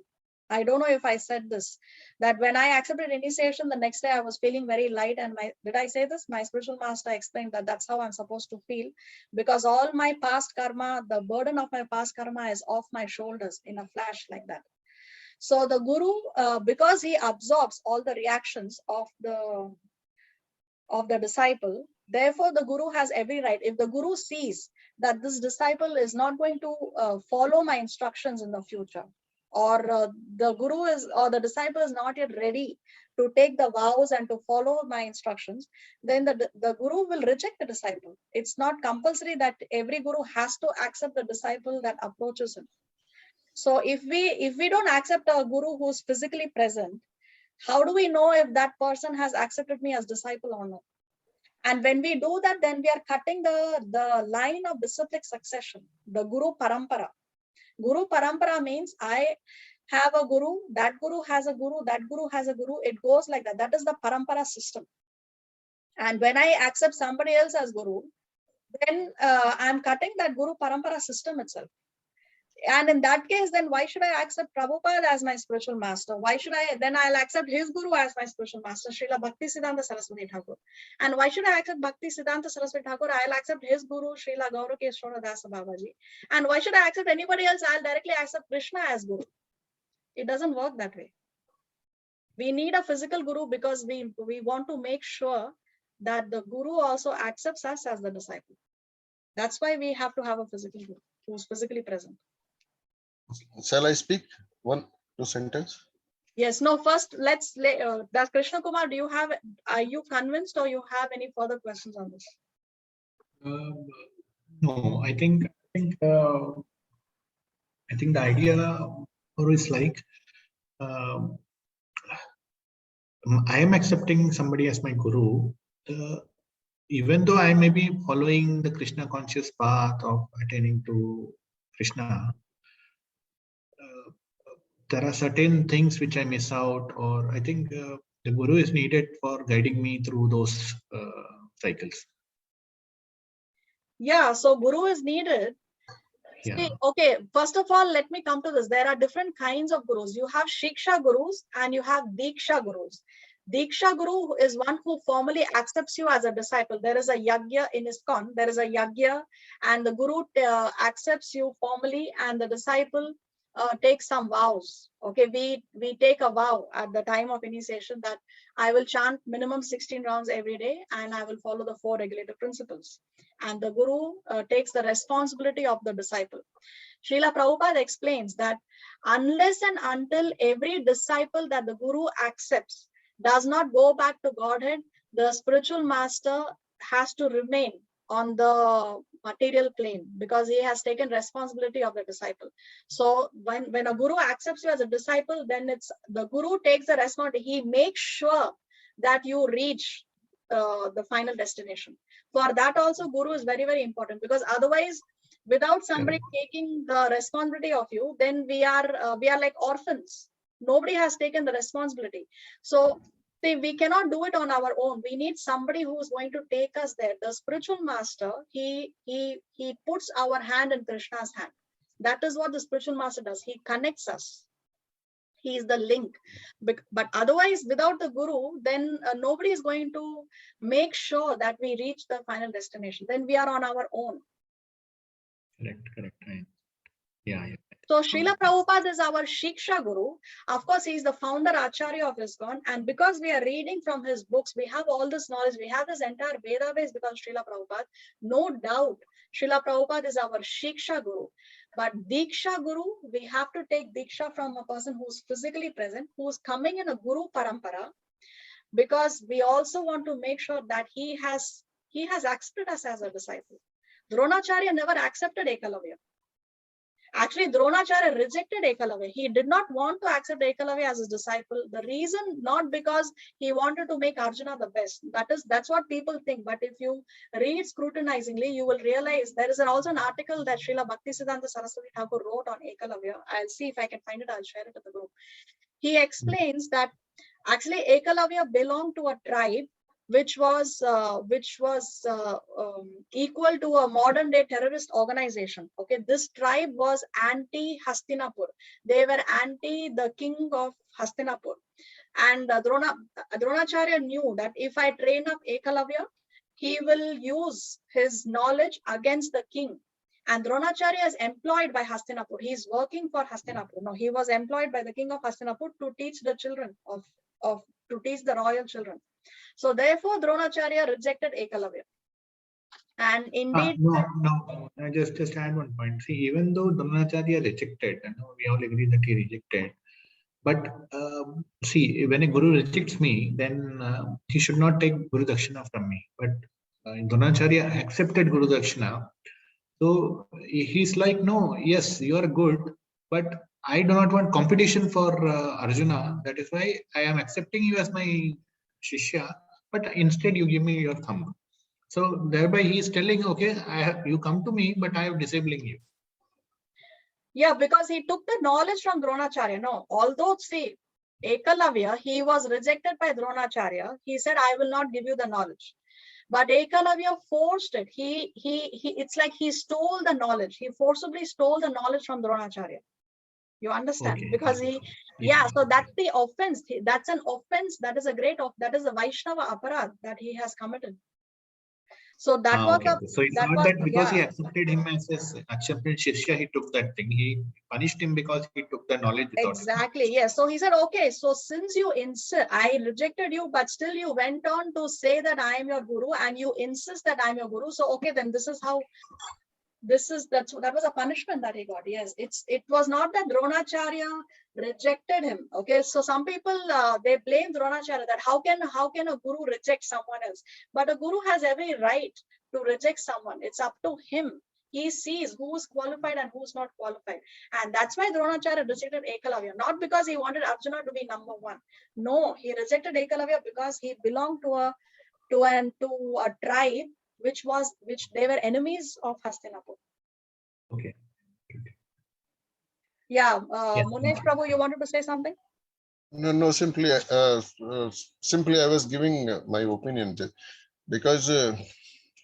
I don't know if I said this, that when I accepted initiation, the next day I was feeling very light. And did I say this? My spiritual master explained that that's how I'm supposed to feel, because all my past karma, the burden of my past karma is off my shoulders in a flash like that. So the guru, because he absorbs all the reactions of the disciple, therefore the guru has every right. If the guru sees that this disciple is not going to follow my instructions in the future, or the guru is, or the disciple is not yet ready to take the vows and to follow my instructions, then the guru will reject the disciple. It's not compulsory that every guru has to accept the disciple that approaches him. So if we don't accept a guru who's physically present, how do we know if that person has accepted me as disciple or not? And when we do that, then we are cutting the line of disciplic succession, the guru parampara. Guru parampara means I have a guru, that guru has a guru, that guru has a guru. It goes like that. That is the parampara system. And when I accept somebody else as guru, then I'm cutting that guru parampara system itself. And in that case, then why should I accept Prabhupada as my spiritual master? Why should I'll accept his guru as my spiritual master, Srila Bhakti Siddhanta Saraswati Thakur. And why should I accept Bhakti Siddhanta Saraswati Thakur? I'll accept his guru, Srila Gaurakeshwara Dasa Babaji. And why should I accept anybody else? I'll directly accept Krishna as guru. It doesn't work that way. We need a physical guru because we want to make sure that the guru also accepts us as the disciple. That's why we have to have a physical guru who's physically present. Shall I speak 1-2 sentences? Yes, no, first does Krishna Kumar, are you convinced or you have any further questions on this? No, I think the idea is like, I am accepting somebody as my guru, even though I may be following the Krishna conscious path of attaining to Krishna. There are certain things which I miss out, or I think the guru is needed for guiding me through those cycles. Yeah, so guru is needed. Yeah. See, okay, first of all, let me come to this. There are different kinds of gurus. You have Shiksha gurus and you have Diksha gurus. Diksha guru is one who formally accepts you as a disciple. There is a yagya in ISKCON. There is a yagya and the guru accepts you formally and the disciple take some vows. Okay, we take a vow at the time of initiation that I will chant minimum 16 rounds every day and I will follow the 4 regulative principles. And the guru takes the responsibility of the disciple. Srila Prabhupada explains that unless and until every disciple that the guru accepts does not go back to Godhead, the spiritual master has to remain on the material plane because he has taken responsibility of the disciple. So when a guru accepts you as a disciple, then it's the guru takes the responsibility. He makes sure that you reach the final destination. For that also guru is very, very important, because otherwise without somebody taking the responsibility of you, then we are like orphans. Nobody has taken the responsibility. So see, we cannot do it on our own. We need somebody who is going to take us there. The spiritual master, he puts our hand in Krishna's hand. That is what the spiritual master does. He connects us. He is the link. But otherwise, without the guru, then nobody is going to make sure that we reach the final destination. Then we are on our own. Correct. Yeah. So Srila Prabhupada is our Shiksha Guru. Of course, he is the founder Acharya of ISKCON. And because we are reading from his books, we have all this knowledge. We have this entire Veda base because Srila Prabhupada. No doubt, Srila Prabhupada is our Shiksha Guru. But Diksha Guru, we have to take Diksha from a person who's physically present, who's coming in a Guru Parampara, because we also want to make sure that he has accepted us as a disciple. Dronacharya never accepted Ekalavya. Actually, Dronacharya rejected Ekalavya. He did not want to accept Ekalavya as his disciple. The reason, not because he wanted to make Arjuna the best. That's what people think. But if you read scrutinizingly, you will realize there is also an article that Srila Bhaktisiddhanta Saraswati Thakur wrote on Ekalavya. I'll see if I can find it. I'll share it with the group. He explains that actually Ekalavya belonged to a tribe which was equal to a modern day terrorist organization. Okay, this tribe was anti-Hastinapur. They were anti the king of Hastinapur. And Dronacharya knew that if I train up Ekalavya, he will use his knowledge against the king. And Dronacharya is employed by Hastinapur. He is working for Hastinapur. No, he was employed by the king of Hastinapur to teach the children to teach the royal children. So therefore, Dronacharya rejected Ekalavya. And indeed, no. I just add one point. See, even though Dronacharya rejected, we all agree that he rejected. But see, when a guru rejects me, then he should not take Guru Dakshina from me. But Dronacharya accepted Guru Dakshina. So he's like, no, yes, you are good, but I do not want competition for Arjuna. That is why I am accepting you as my Shishya, but instead you give me your thumb. So thereby he is telling, okay, you come to me, but I am disabling you. Yeah, because he took the knowledge from Dronacharya. No, although see, Ekalavya, he was rejected by Dronacharya. He said, I will not give you the knowledge. But Ekalavya forced it. It's like he stole the knowledge. He forcibly stole the knowledge from Dronacharya. You understand? Okay. Because so that's the offense. That's an offense. That is a Vaishnava aparad that he has committed. So that was okay. So it's not that because he accepted him as his accepted Shishya, he took that thing. He punished him because he took the knowledge without exactly, yes. So he said, okay, so since you insist, I rejected you, but still you went on to say that I am your guru and you insist that I'm your guru. So okay, then this is how that was a punishment that he got. Yes, it was not that Dronacharya rejected him. Okay, so some people they blame Dronacharya that how can a guru reject someone else? But a guru has every right to reject someone. It's up to him. He sees who's qualified and who's not qualified, and that's why Dronacharya rejected Ekalavya, not because he wanted Arjuna to be number one. No, he rejected Ekalavya because he belonged to a tribe which they were enemies of Hastinapur. Okay. Yeah, Yes. Munesh Prabhu, you wanted to say something? No, simply I was giving my opinion because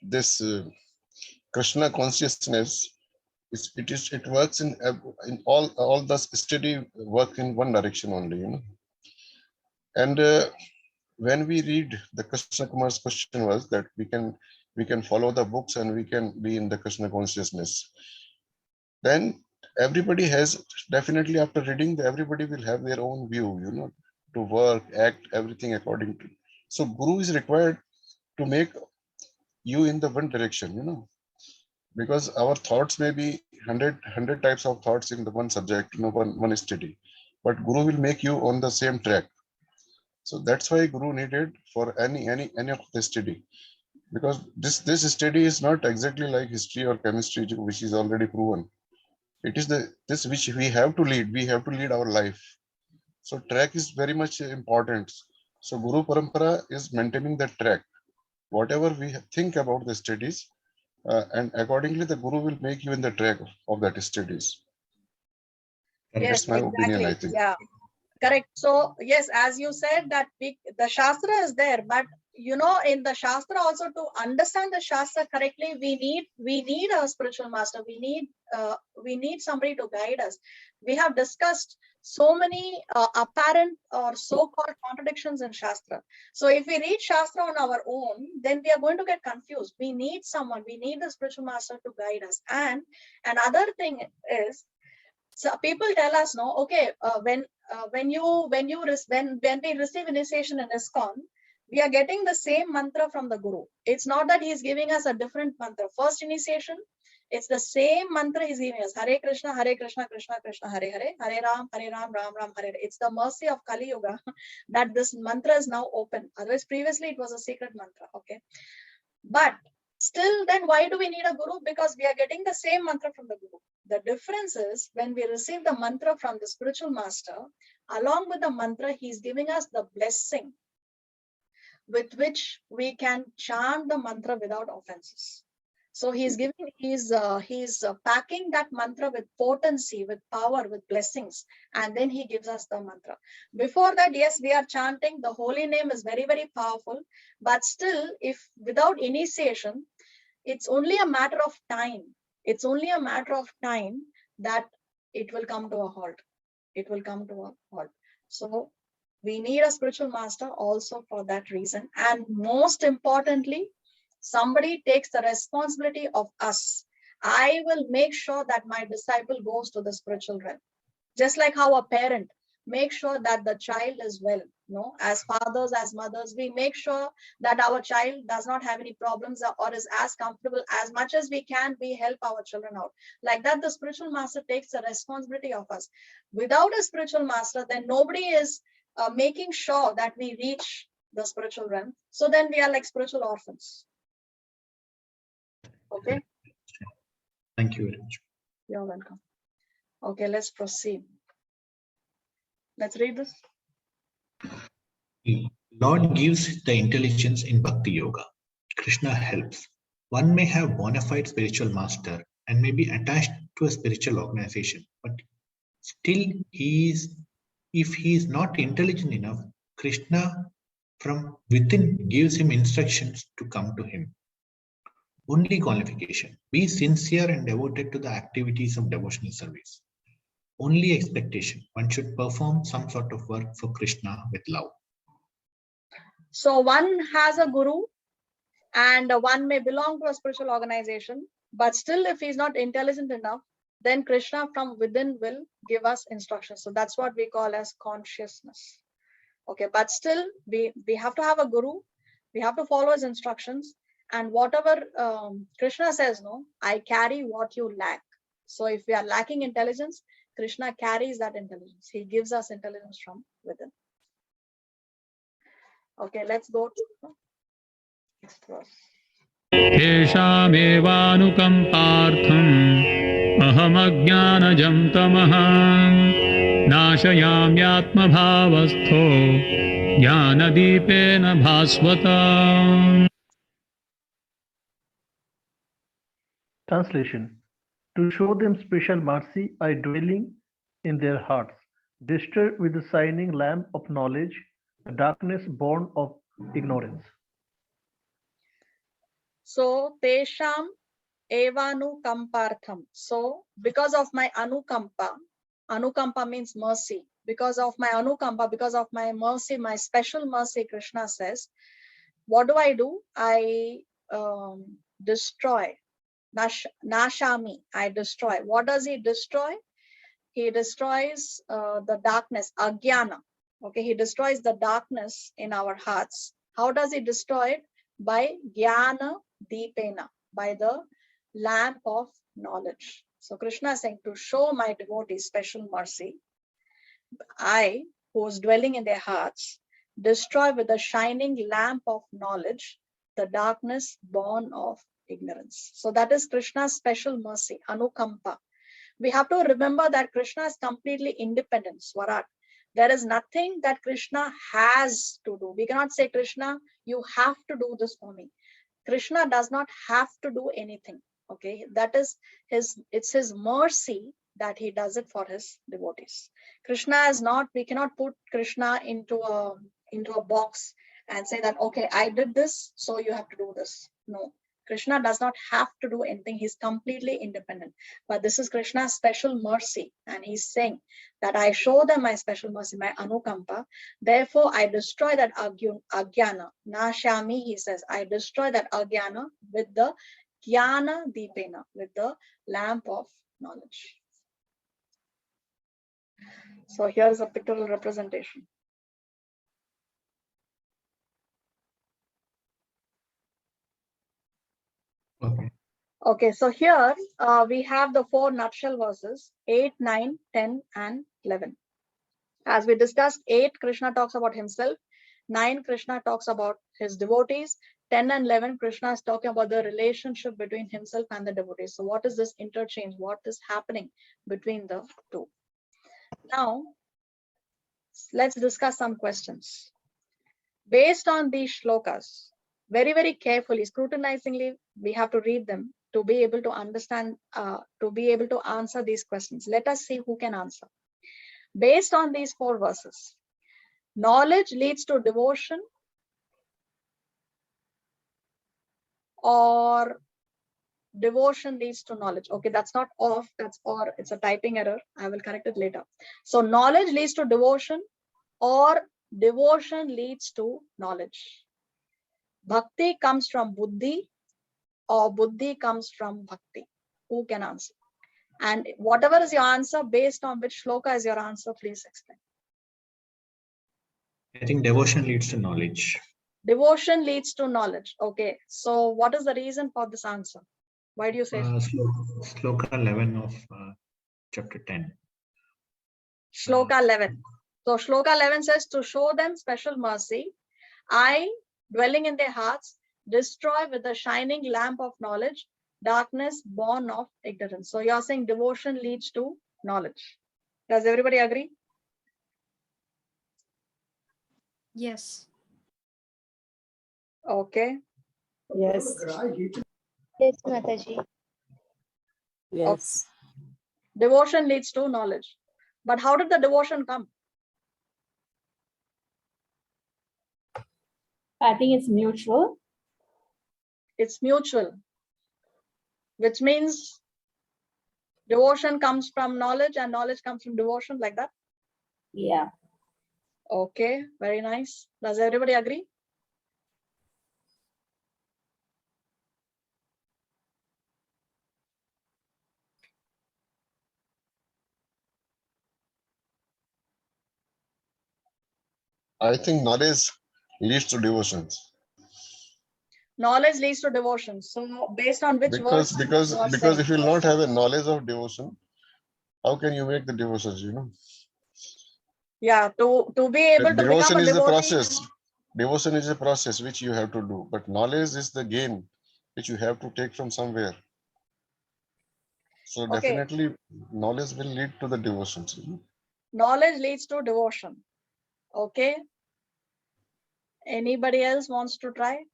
this Krishna consciousness it works in all the steady work in one direction only, And when we read the Krishna Kumar's question was that we can follow the books and we can be in the Krishna consciousness. Then everybody has definitely after reading, everybody will have their own view, to work, act, everything according to. So Guru is required to make you in the one direction, because our thoughts may be 100 types of thoughts in the one subject, one study, but Guru will make you on the same track. So that's why Guru needed for any of the study, because this study is not exactly like history or chemistry, which is already proven. It is this which we have to lead. We have to lead our life. So track is very much important. So Guru Parampara is maintaining that track. Whatever we think about the studies, and accordingly the Guru will make you in the track of that studies. Yes, That's my opinion, exactly. I think. Yeah, correct. So yes, as you said that the Shastra is there, but in the Shastra also, to understand the Shastra correctly, we need a spiritual master. We need somebody to guide us. We have discussed so many apparent or so-called contradictions in Shastra. So if we read Shastra on our own, then we are going to get confused. We need someone. We need the spiritual master to guide us. And another thing is So people tell us, no, okay, when we receive initiation in ISKCON, we are getting the same mantra from the Guru. It's not that he's giving us a different mantra. First initiation, it's the same mantra he's giving us. Hare Krishna, Krishna Krishna, Hare Hare, Hare Ram, Ram Ram, Hare Hare. It's the mercy of Kali Yuga that this mantra is now open. Otherwise, previously it was a secret mantra. Okay, but still, then why do we need a Guru? Because we are getting the same mantra from the Guru. The difference is when we receive the mantra from the spiritual master, along with the mantra, he's giving us the blessing with which we can chant the mantra without offenses. So he's packing that mantra with potency, with power, with blessings, and then he gives us the mantra. Before that, yes, we are chanting. The holy name is very, very powerful, but still, if without initiation, it's only a matter of time. It's only a matter of time that it will come to a halt. It will come to a halt. So we need a spiritual master also for that reason. And most importantly, somebody takes the responsibility of us. I will make sure that my disciple goes to the spiritual realm. Just like how a parent makes sure that the child is well. No, as fathers, as mothers, we make sure that our child does not have any problems or is as comfortable as much as we can. We help our children out. Like that, the spiritual master takes the responsibility of us. Without a spiritual master, then nobody is making sure that we reach the spiritual realm. So then we are like spiritual orphans. Okay. Thank you very much. You're welcome. Okay, let's proceed. Let's read this. Lord gives the intelligence in Bhakti Yoga. Krishna helps. One may have bona fide spiritual master and may be attached to a spiritual organization, but still if he is not intelligent enough, Krishna from within gives him instructions to come to him. Only qualification: be sincere and devoted to the activities of devotional service. Only expectation: one should perform some sort of work for Krishna with love. So one has a guru and one may belong to a spiritual organization, but still if he's not intelligent enough, then Krishna from within will give us instructions. So that's what we call as consciousness. Okay, but still we have to have a guru, we have to follow his instructions, and whatever Krishna says, no, I carry what you lack. So if we are lacking intelligence, Krishna carries that intelligence. He gives us intelligence from within. Okay, let's go to next verse. तेषामेवानुकम्पार्थम् अहमज्ञानजं तमः नाशयाम्यात्मभावस्थो ज्ञानदीपेन भास्वता. Translation: to show them special mercy, I dwelling in their hearts, destroy with the shining lamp of knowledge the darkness born of ignorance. So tesham evanukampartham. So because of my anukampa means mercy. Because of my anukampa, because of my mercy, my special mercy, Krishna says, what do? I destroy. Nashami, I destroy. What does he destroy? He destroys the darkness, agyana. Okay, he destroys the darkness in our hearts. How does he destroy it? By jnana deepena, by the lamp of knowledge. So Krishna is saying, to show my devotees special mercy, I, who is dwelling in their hearts, destroy with the shining lamp of knowledge the darkness born of ignorance. So that is Krishna's special mercy, anukampa. We have to remember that Krishna is completely independent, Swarat. There is nothing that Krishna has to do. We cannot say, Krishna, you have to do this for me. Krishna does not have to do anything. Okay, that is it's his mercy that he does it for his devotees. Krishna is not, we cannot put Krishna into a box and say that, okay, I did this, so you have to do this. No, Krishna does not have to do anything. He's completely independent. But this is Krishna's special mercy. And he's saying that I show them my special mercy, my anukampa. Therefore, I destroy that agyana. Nashami, he says, I destroy that agyana with the jnana deepena, with the lamp of knowledge. So here is a pictorial representation. Okay. Okay, so here we have the 4 nutshell verses 8, 9, 10, and 11. As we discussed, 8, Krishna talks about himself. 9, Krishna talks about his devotees. 10 and 11, Krishna is talking about the relationship between himself and the devotees. So what is this interchange? What is happening between the two? Now, let's discuss some questions. Based on these shlokas, very, very carefully, scrutinizingly, we have to read them to be able to understand, to be able to answer these questions. Let us see who can answer. Based on these 4 verses, knowledge leads to devotion or devotion leads to knowledge? Okay, that's not off, that's or, it's a typing error. I will correct it later. So knowledge leads to devotion or devotion leads to knowledge. Bhakti comes from buddhi or buddhi comes from bhakti. Who can answer? And whatever is your answer, based on which shloka is your answer, please explain. I think devotion leads to knowledge. Devotion leads to knowledge. Okay, so what is the reason for this answer? Why do you say so? Sloka 11 of chapter 10. Shloka 11. So Shloka 11 says, to show them special mercy, I, dwelling in their hearts, destroy with the shining lamp of knowledge, darkness born of ignorance. So you're saying devotion leads to knowledge. Does everybody agree? Yes. Okay. Yes. Yes, Mataji. Yes. Devotion leads to knowledge. But how did the devotion come? I think it's mutual. It's mutual, which means devotion comes from knowledge and knowledge comes from devotion, like that? Yeah. Okay, very nice. Does everybody agree? I think knowledge leads to devotions. Knowledge leads to devotion. So based on which Because verse you are because saying? if you will not have a knowledge of devotion, how can you make the devotions, you know? Yeah, to be able to become Devotion a is a devotee. process. Devotion is a process which you have to do, but knowledge is the gain which you have to take from somewhere. So Okay. definitely knowledge will lead to the devotions. You know? Knowledge leads to devotion. Okay. Anybody else wants to try?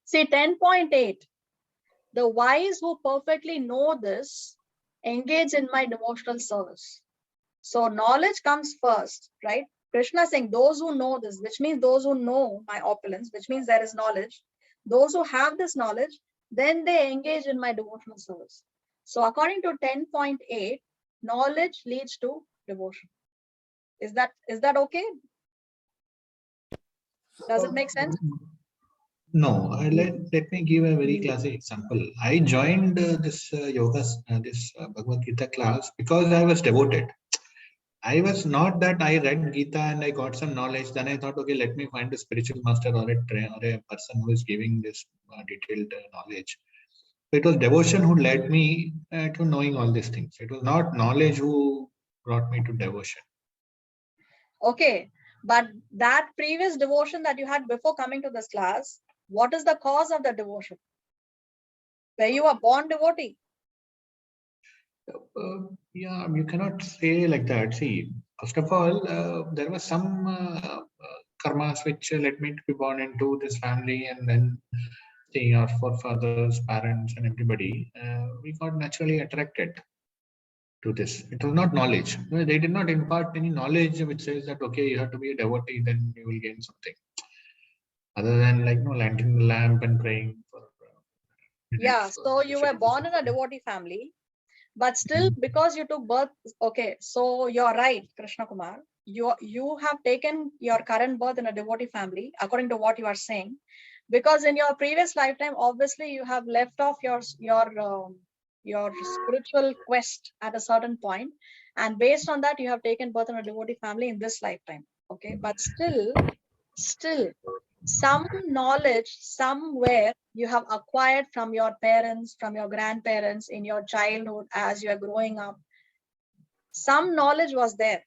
See, 10.8. The wise who perfectly know this engage in my devotional service. So knowledge comes first, right? Krishna is saying those who know this, which means those who know my opulence, which means there is knowledge. Those who have this knowledge, then they engage in my devotional service. So according to 10.8, knowledge leads to devotion. Is that okay? Does it make sense? No, let me give a very classic example. I joined this Bhagavad Gita class because I was devoted. I was not that I read Gita and I got some knowledge. Then I thought, okay, let me find a spiritual master or a person who is giving this detailed knowledge. So it was devotion who led me to knowing all these things. It was not knowledge who brought me to devotion. Okay, but that previous devotion that you had before coming to this class, what is the cause of the devotion? Were you a born devotee? Yeah, you cannot say like that. See, first of all, there was some karmas which led me to be born into this family, and then see our forefathers, parents, and everybody. We got naturally attracted to this. It was not knowledge. No, they did not impart any knowledge which says that okay, you have to be a devotee, then you will gain something. Other than like lighting the lamp and praying for. Yeah, so you were born in a devotee family, but still because you took birth. Okay, so you're right, Krishna Kumar. you have taken your current birth in a devotee family, according to what you are saying, because in your previous lifetime, obviously you have left off your spiritual quest at a certain point, and based on that, you have taken birth in a devotee family in this lifetime. Okay, but still, some knowledge somewhere you have acquired from your parents, from your grandparents, in your childhood as you are growing up. Some knowledge was there.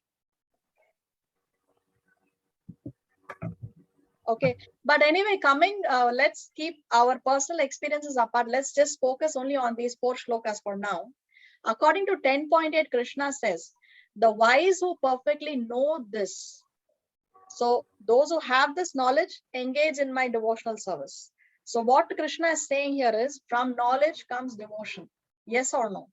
Okay, but anyway, let's keep our personal experiences apart. Let's just focus only on these 4 shlokas for now. According to 10.8, Krishna says, the wise who perfectly know this. So those who have this knowledge engage in my devotional service. So what Krishna is saying here is, from knowledge comes devotion. Yes or no?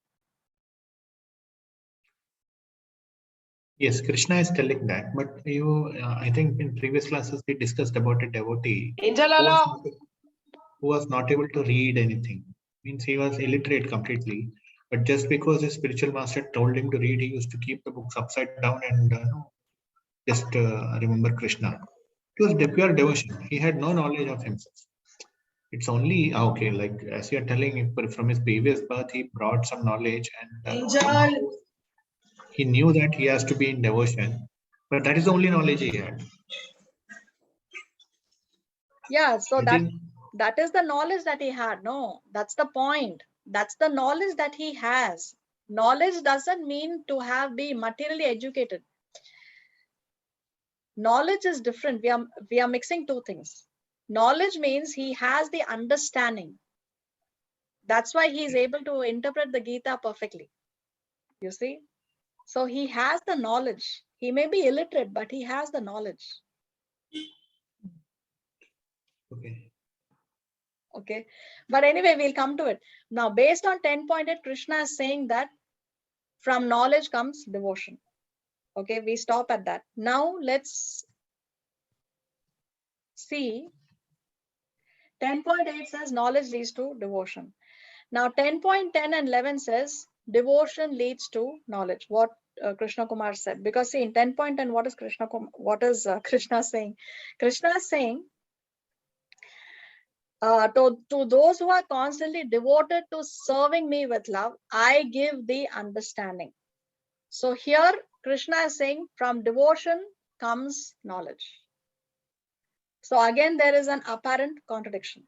Yes, Krishna is telling that, but I think in previous classes we discussed about a devotee who was not able to read anything. Means he was illiterate completely, but just because his spiritual master told him to read, he used to keep the books upside down and just remember Krishna. It was pure devotion. He had no knowledge of himself. It's only okay, like as you're telling, from his previous birth, he brought some knowledge and he knew that he has to be in devotion, but that is the only knowledge he had. Yeah, so I think that is the knowledge that he had. No, that's the point. That's the knowledge that he has. Knowledge doesn't mean to be materially educated. Knowledge is different. We are mixing 2 things. Knowledge means he has the understanding. That's why he is able to interpret the Gita perfectly. You see? So he has the knowledge. He may be illiterate, but he has the knowledge. okay. Okay. But anyway, we'll come to it. Now, based on 10.8, Krishna is saying that from knowledge comes devotion. Okay, we stop at that. Now, let's see. 10.8 says knowledge leads to devotion. Now, 10.10 and 11 says devotion leads to knowledge. What Krishna Kumar said. Because see, in 10.10, what is Krishna saying? Krishna is saying, to those who are constantly devoted to serving me with love, I give the understanding. So here Krishna is saying from devotion comes knowledge. So again, there is an apparent contradiction.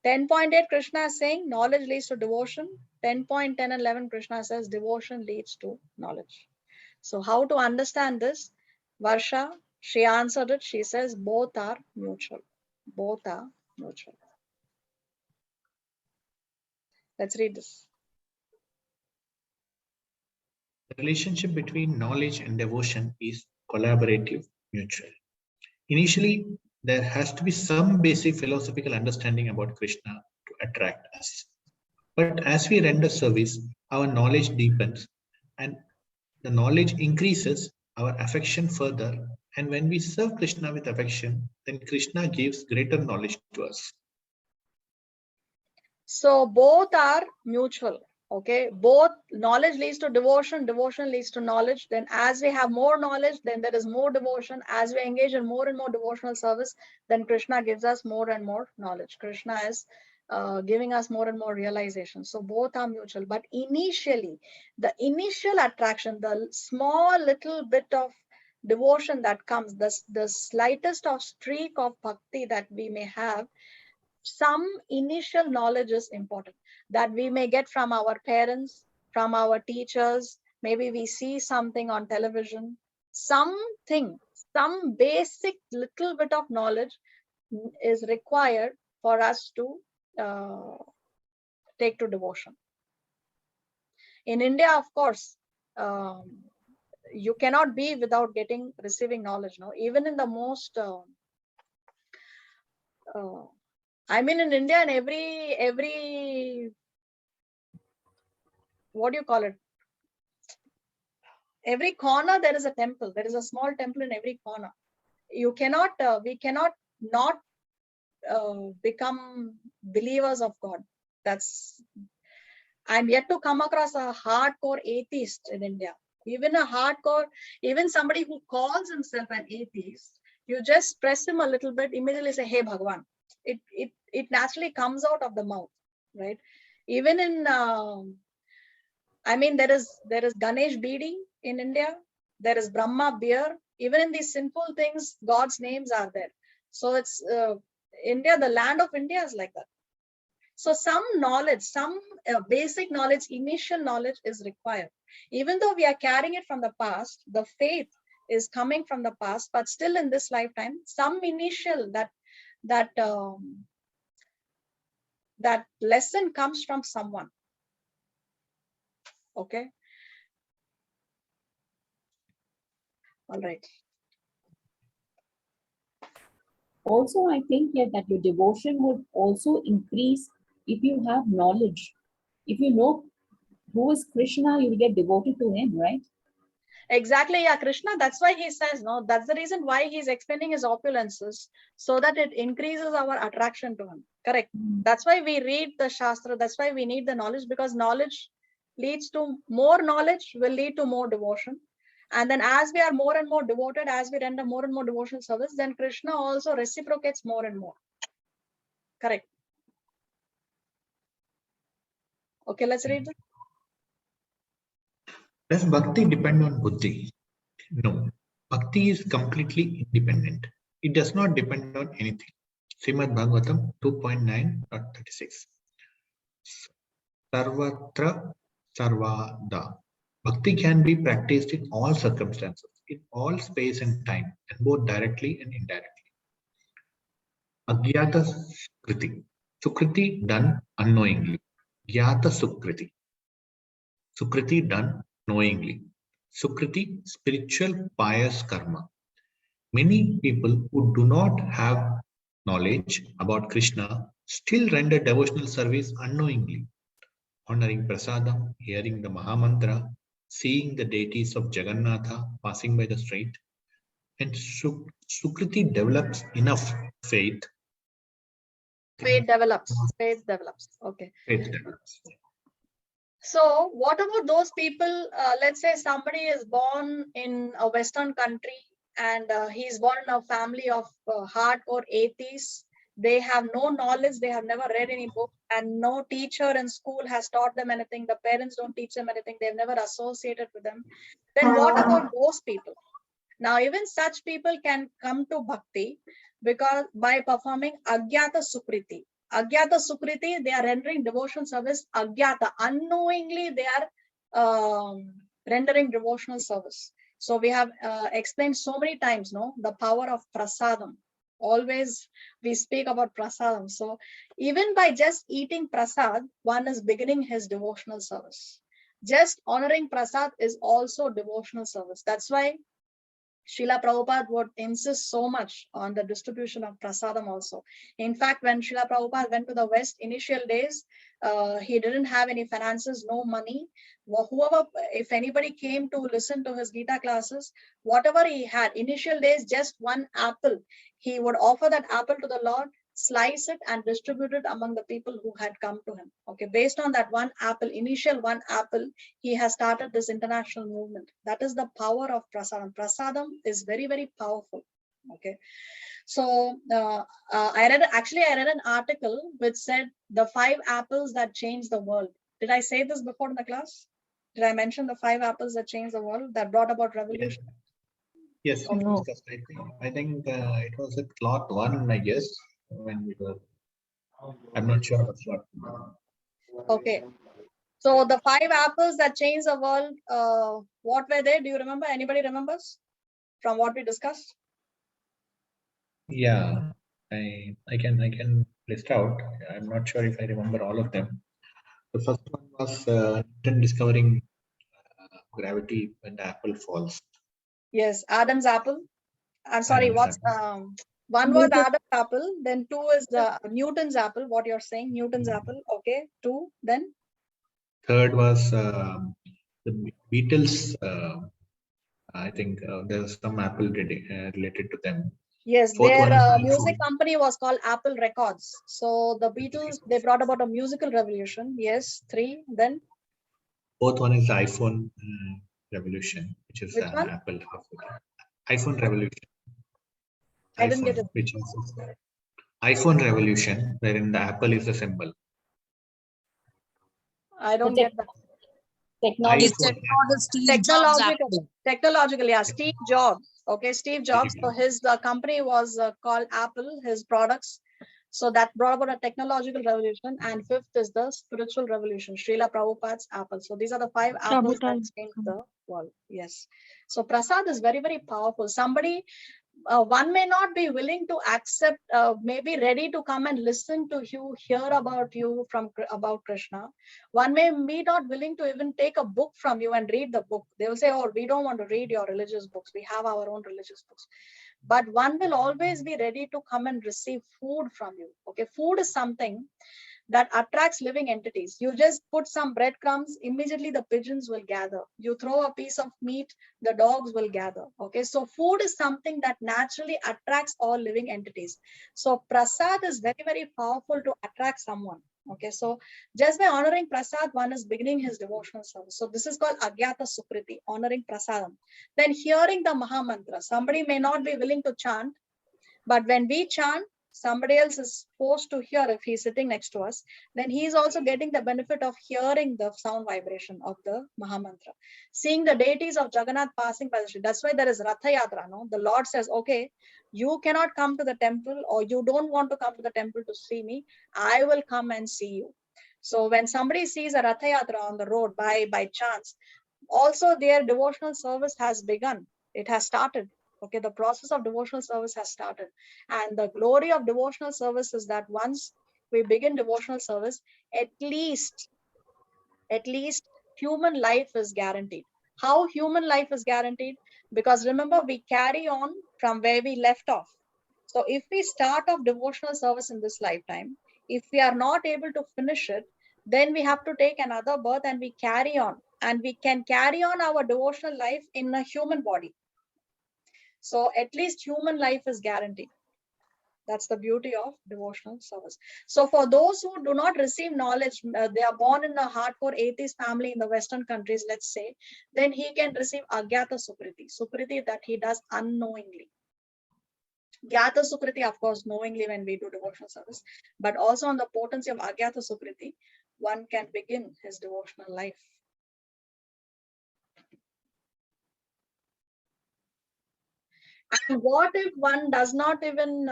10.8 Krishna is saying knowledge leads to devotion. 10.10 and 11 Krishna says devotion leads to knowledge. So how to understand this? Varsha, she answered it. She says both are mutual. Both are mutual. Let's read this. The relationship between knowledge and devotion is collaborative, mutual. Initially, there has to be some basic philosophical understanding about Krishna to attract us. But as we render service, our knowledge deepens, and the knowledge increases our affection further. And when we serve Krishna with affection, then Krishna gives greater knowledge to us. So both are mutual. Okay, both knowledge leads to devotion, devotion leads to knowledge. Then as we have more knowledge, then there is more devotion. As we engage in more and more devotional service, then Krishna gives us more and more knowledge. Krishna is giving us more and more realization. So both are mutual. But initially, the initial attraction, the small little bit of devotion that comes, the slightest of streak of bhakti that we may have, some initial knowledge is important that we may get from our parents, from our teachers. Maybe we see something on television, something, some basic little bit of knowledge is required for us to take to devotion. In India, of course, you cannot be without receiving knowledge. No, even in the most I mean, in India, in every what do you call it? Every corner there is a temple. There is a small temple in every corner. You cannot, we cannot not become believers of God. I'm yet to come across a hardcore atheist in India. Even a hardcore, even somebody who calls himself an atheist, you just press him a little bit, immediately say, hey, Bhagwan. It naturally comes out of the mouth, right? Even in, I mean, there is Ganesh Bidi in India. There is Brahma beer. Even in these simple things, God's names are there. So it's India, the land of India is like that. So some knowledge, some basic knowledge, initial knowledge is required. Even though we are carrying it from the past, the faith is coming from the past, but still in this lifetime, some initial that lesson comes from someone. Okay. All right. Also, I think that your devotion would also increase if you have knowledge. If you know who is Krishna, you will get devoted to him, right? Exactly, yeah, Krishna. That's why he says, no, that's the reason why he's explaining his opulences, so that it increases our attraction to him. Correct. That's why we read the Shastra. That's why we need the knowledge, because knowledge leads to more knowledge, will lead to more devotion. And then as we are more and more devoted, as we render more and more devotional service, then Krishna also reciprocates more and more. Correct. Okay, let's read this. Does bhakti depend on buddhi? No. Bhakti is completely independent. It does not depend on anything. Srimad Bhagavatam 2.9.36. Sarvatra Sarvada. Bhakti can be practiced in all circumstances, in all space and time, and both directly and indirectly. Agyata Sukriti. Sukriti done unknowingly. Gyata Sukriti. Sukriti done knowingly. Sukriti, spiritual pious karma. Many people who do not have knowledge about Krishna still render devotional service unknowingly. Honoring prasadam, hearing the Mahamantra, seeing the deities of Jagannatha passing by the street, and Sukriti develops enough faith. Faith develops. Faith develops. Okay. Faith develops. So what about those people, let's say somebody is born in a Western country and he's born in a family of hardcore atheists. They have no knowledge, they have never read any book, and no teacher in school has taught them anything. The parents don't teach them anything. They've never associated with them. Then what about those people? Now, even such people can come to bhakti because by performing Agyata Sukriti. Agyata Sukriti, they are rendering devotional service. Agyata, unknowingly, they are rendering devotional service. So we have explained so many times, no, the power of prasadam. Always we speak about prasadam. So even by just eating prasad, one is beginning his devotional service. Just honoring prasad is also devotional service. That's why Srila Prabhupada would insist so much on the distribution of prasadam also. In fact, when Srila Prabhupada went to the West, initial days, he didn't have any finances, no money. Whoever, if anybody came to listen to his Gita classes, whatever he had, initial days, just one apple, he would offer that apple to the Lord, slice it and distribute it among the people who had come to him. Okay, based on that one apple, initial one apple, he has started this international movement. That is the power of prasadam. Prasadam is very, very powerful. Okay, so I read an article which said the 5 apples that changed the world. Did I say this before in the class? Did I mention the 5 apples that changed the world, that brought about revolution? Yes, we discussed. I think it was at slot 1, I guess, when we were. I'm not sure of slot. Okay. So the 5 apples that changed the world, what were they? Do you remember? Anybody remembers from what we discussed? Yeah, I can list out. I'm not sure if I remember all of them. The first one was Newton discovering gravity when the apple falls. Yes, Adam's apple. I'm sorry, what's one was Adam's apple, then 2 is Newton's apple, what you're saying, Newton's apple. Okay, 2, then? Third was the Beatles. I think there's some apple related to them. Yes, Fourth one is their the music iPhone. company was called Apple Records. So the Beatles, they brought about a musical revolution. Yes, 3, then? Fourth one is the iPhone. revolution, which is Which an one? apple half. iPhone revolution. I didn't get it. Which is iPhone revolution, wherein the apple is the symbol. I don't The get that. Technology. Technological, yeah. Steve Jobs. Okay, Steve Jobs. So his company was called Apple, his products. So that brought about a technological revolution. And fifth is the spiritual revolution, Srila Prabhupada's Apple. So these are the 5 apples that changed the world. Yes. So prasad is very, very powerful. Somebody, one may not be willing to accept, maybe ready to come and listen to you, hear about you about Krishna. One may be not willing to even take a book from you and read the book. They will say, oh, we don't want to read your religious books. We have our own religious books. But one will always be ready to come and receive food from you. Okay, food is something that attracts living entities. You just put some breadcrumbs, immediately the pigeons will gather. You throw a piece of meat, the dogs will gather. Okay, so food is something that naturally attracts all living entities. So prasad is very, very powerful to attract someone. Okay, so just by honoring prasad, one is beginning his devotional service. So this is called Agyata Sukriti, honoring prasadam. Then hearing the Maha Mantra. Somebody may not be willing to chant, but when we chant, somebody else is forced to hear. If he's sitting next to us, then he is also getting the benefit of hearing the sound vibration of the Maha Mantra. Seeing the deities of Jagannath passing by the street. That's why there is Ratha Yatra. No? The Lord says, okay, you cannot come to the temple, or you don't want to come to the temple to see me. I will come and see you. So when somebody sees a Ratha Yatra on the road by chance, also their devotional service has begun. It has started. Okay, the process of devotional service has started. And the glory of devotional service is that once we begin devotional service, at least human life is guaranteed. How human life is guaranteed? Because remember, we carry on from where we left off. So if we start off devotional service in this lifetime, if we are not able to finish it, then we have to take another birth and we carry on. And we can carry on our devotional life in a human body. So at least human life is guaranteed. That's the beauty of devotional service. So for those who do not receive knowledge, they are born in a hardcore atheist family in the Western countries, let's say, then he can receive Agyata Sukriti, Sukriti that he does unknowingly. Gyata Sukriti, of course, knowingly when we do devotional service, but also on the potency of Agyata Sukriti, one can begin his devotional life. And what if one does not even,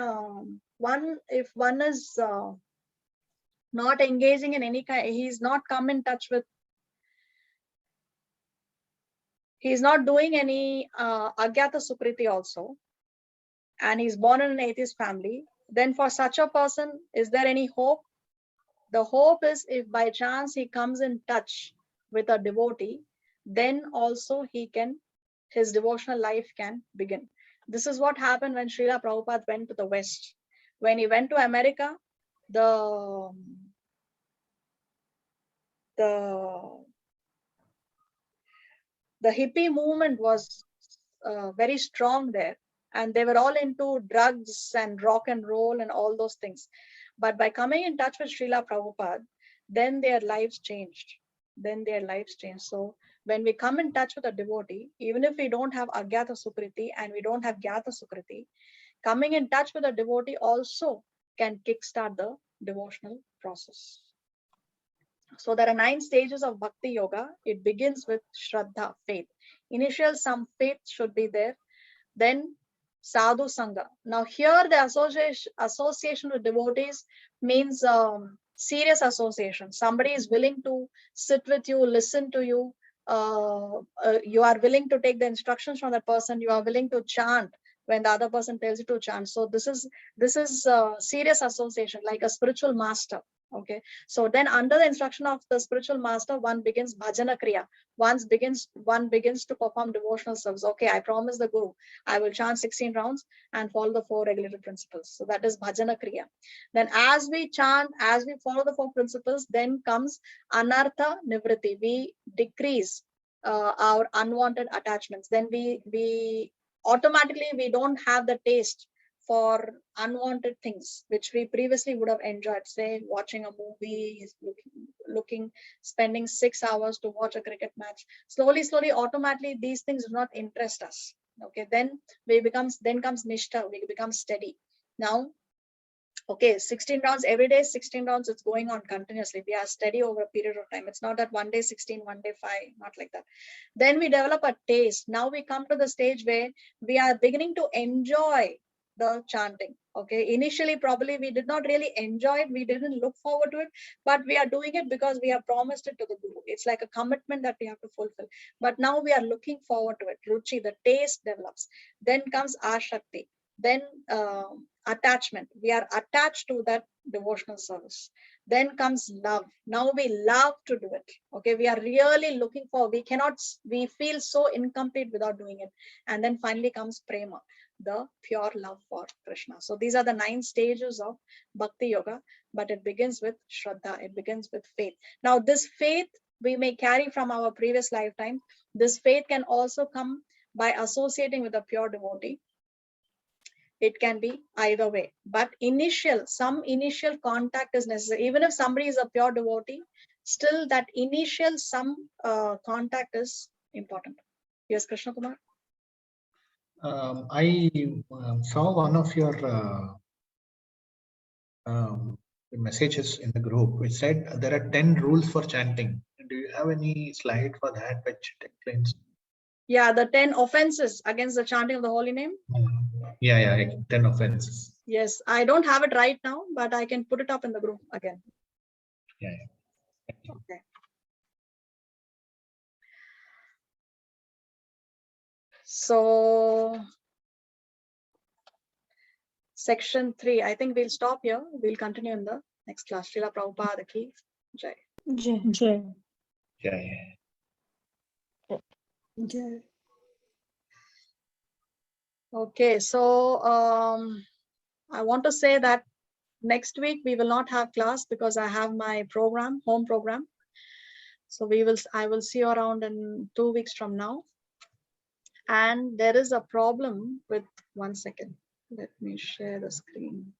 if one is not engaging in any kind, he's not come in touch with, he's not doing any Agyata Sukriti also, and he's born in an atheist family, then for such a person, is there any hope? The hope is if by chance he comes in touch with a devotee, then also his devotional life can begin. This is what happened when Srila Prabhupada went to the West. When he went to America, the hippie movement was very strong there, and they were all into drugs and rock and roll and all those things. But by coming in touch with Srila Prabhupada, then their lives changed. So when we come in touch with a devotee, even if we don't have Agyata Sukriti and we don't have Gyata Sukriti, coming in touch with a devotee also can kickstart the devotional process. So there are 9 stages of Bhakti Yoga. It begins with Shraddha, faith. Initial, some faith should be there. Then Sadhu Sangha. Now here the association with devotees means serious association. Somebody is willing to sit with you, listen to you. You are willing to take the instructions from that person. You are willing to chant when the other person tells you to chant. So this is serious association, like a spiritual master. Okay, so then under the instruction of the spiritual master, one begins bhajana kriya. One begins to perform devotional service. Okay, I promise the Guru, I will chant 16 rounds and follow the 4 regulated principles. So that is bhajana kriya. Then as we chant, as we follow the 4 principles, then comes anartha nivriti. We decrease our unwanted attachments. Then we automatically, we don't have the taste for unwanted things which we previously would have enjoyed, say watching a movie, spending 6 hours to watch a cricket match. Slowly, automatically these things do not interest us. Okay, then comes nishta, we become steady. Now, okay, 16 rounds every day, 16 rounds, it's going on continuously. We are steady over a period of time. It's not that one day 16, one day 5, not like that. Then we develop a taste. Now we come to the stage where we are beginning to enjoy the chanting. Okay, initially probably we did not really enjoy it. We didn't look forward to it, but we are doing it because we have promised it to the Guru. It's like a commitment that we have to fulfill. But now we are looking forward to it. Ruchi, the taste develops. Then comes Ashakti. Then attachment. We are attached to that devotional service. Then comes love. Now we love to do it. Okay, we are really looking for. We feel so incomplete without doing it. And then finally comes prema, the pure love for Krishna. So these are the 9 stages of Bhakti Yoga, but it begins with Shraddha. It begins with faith. Now this faith we may carry from our previous lifetime. This faith can also come by associating with a pure devotee. It can be either way, but some initial contact is necessary. Even if somebody is a pure devotee, still that initial contact is important. Yes, Krishna Kumar. I saw one of your messages in the group which said there are 10 rules for chanting. Do you have any slide for that which explains? Yeah, the 10 offenses against the chanting of the holy name. Yeah, 10 offenses. Yes, I don't have it right now, but I can put it up in the group again. Yeah. Okay. So section 3, I think we'll stop here. We'll continue in the next class. Srila Prabhupada ki Jai. Jai. Jai. Jai. Jai. Okay, so I want to say that next week we will not have class because I have my program, home program. So I will see you around in 2 weeks from now. And there is a problem with, 1 second. Let me share the screen.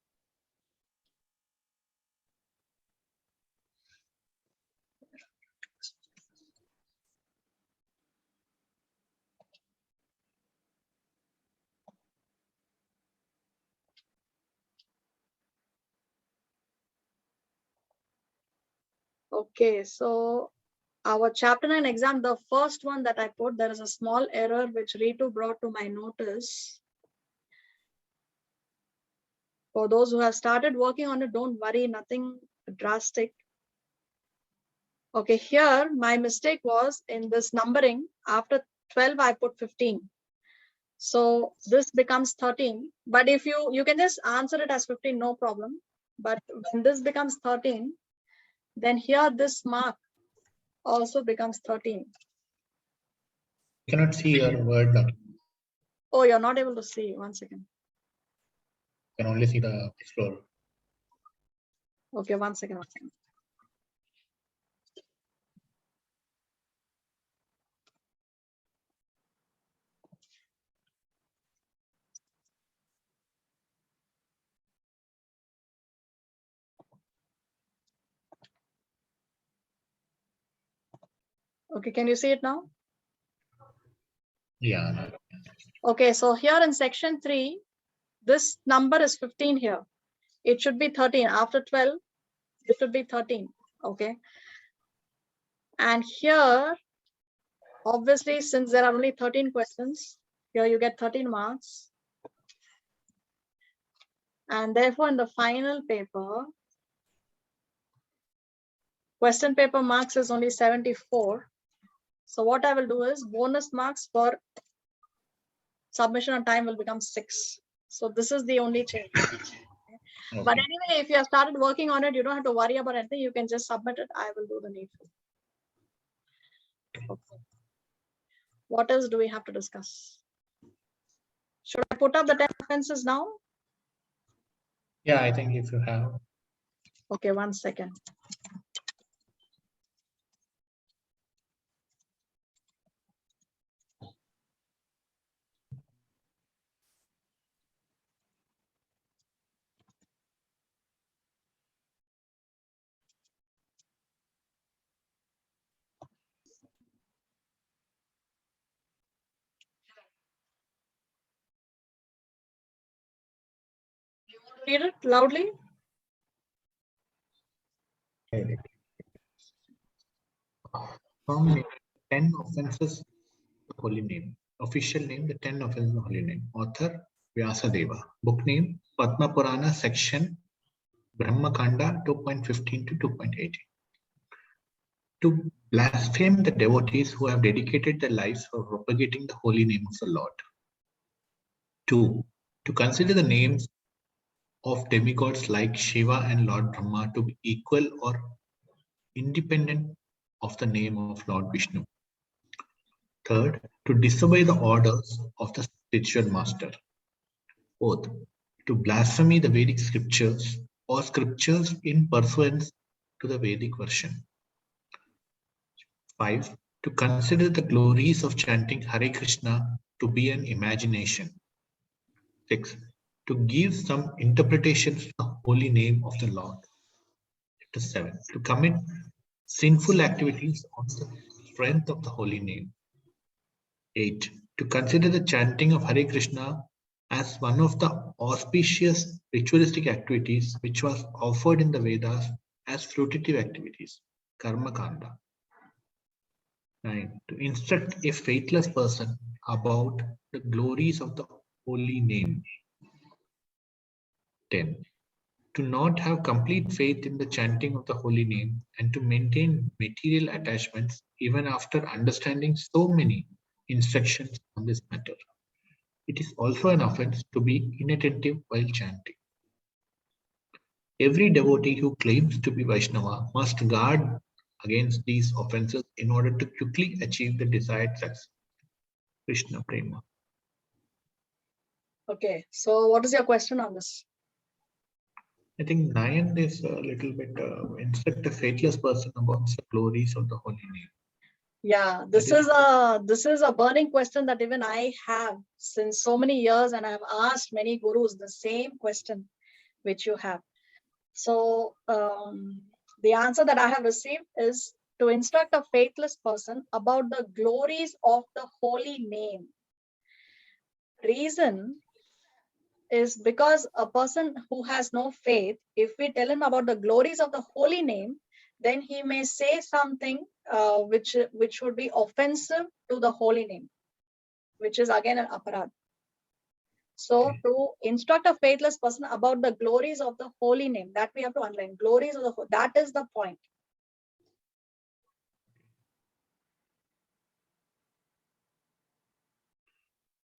Okay, so our chapter 9 exam, the first one that I put, there is a small error which Ritu brought to my notice. For those who have started working on it, don't worry, nothing drastic. Okay, here my mistake was in this numbering. After 12, I put 15. So this becomes 13. But if you can just answer it as 15, no problem. But when this becomes 13, then here this mark also becomes 13. You cannot see your word document. Oh, you're not able to see. 1 second. You can only see the Explorer. Okay, 1 second. 1 second. Okay, can you see it now? Yeah. No. Okay, so here in section 3, this number is 15 here. It should be 13. After 12, it should be 13. Okay. And here, obviously, since there are only 13 questions, here you get 13 marks. And therefore, in the final paper, question paper marks is only 74. So what I will do is bonus marks for submission on time will become 6. So this is the only change. Okay. But anyway, if you have started working on it, you don't have to worry about anything. You can just submit it. I will do the needful. Okay. What else do we have to discuss? Should I put up the 10 offenses now? Yeah, I think if you have. Okay, 1 second. read it loudly? Form name, 10 offenses, the holy name. Official name, the 10 offenses, the holy name. Author, Vyasadeva. Book name, Padma Purana, section Brahma Kanda 2.15 to 2.18. To blaspheme the devotees who have dedicated their lives for propagating the holy name of the Lord. 2. To consider the names of demigods like Shiva and Lord Brahma to be equal or independent of the name of Lord Vishnu. Third, to disobey the orders of the spiritual master. Fourth, to blaspheme the Vedic scriptures or scriptures in pursuance to the Vedic version. 5. To consider the glories of chanting Hare Krishna to be an imagination. 6. To give some interpretations to the holy name of the Lord. 7. To commit sinful activities on the strength of the holy name. 8. To consider the chanting of Hare Krishna as one of the auspicious ritualistic activities which was offered in the Vedas as fruitive activities, Karma Kanda. 9. To instruct a faithless person about the glories of the holy name. 10. To not have complete faith in the chanting of the holy name and to maintain material attachments even after understanding so many instructions on this matter. It is also an offense to be inattentive while chanting. Every devotee who claims to be Vaishnava must guard against these offenses in order to quickly achieve the desired success. Krishna Prema. Okay, so what is your question on this? I think 9 is a little bit instruct a faithless person about the glories of the holy name. Yeah, this is a burning question that even I have since so many years, and I have asked many gurus the same question which you have. So the answer that I have received is to instruct a faithless person about the glories of the holy name. Reason is because a person who has no faith, if we tell him about the glories of the holy name, then he may say something which would be offensive to the holy name, which is again an aparad. So to instruct a faithless person about the glories of the holy name, that we have to underline. Glories of the holy, that is the point.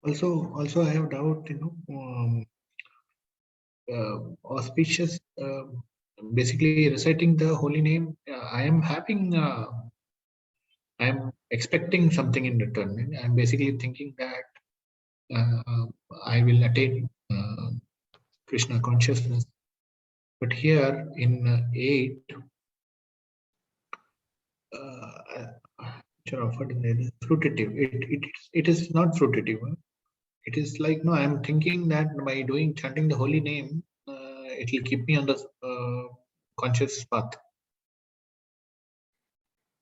Also, I have doubt, auspicious, basically reciting the holy name. I am having, I am expecting something in return. I am basically thinking that I will attain Krishna consciousness. But here in 8, which are offered in the fruitative. It is not fruitative. It is like, no, I am thinking that by chanting the holy name, it will keep me on the conscious path.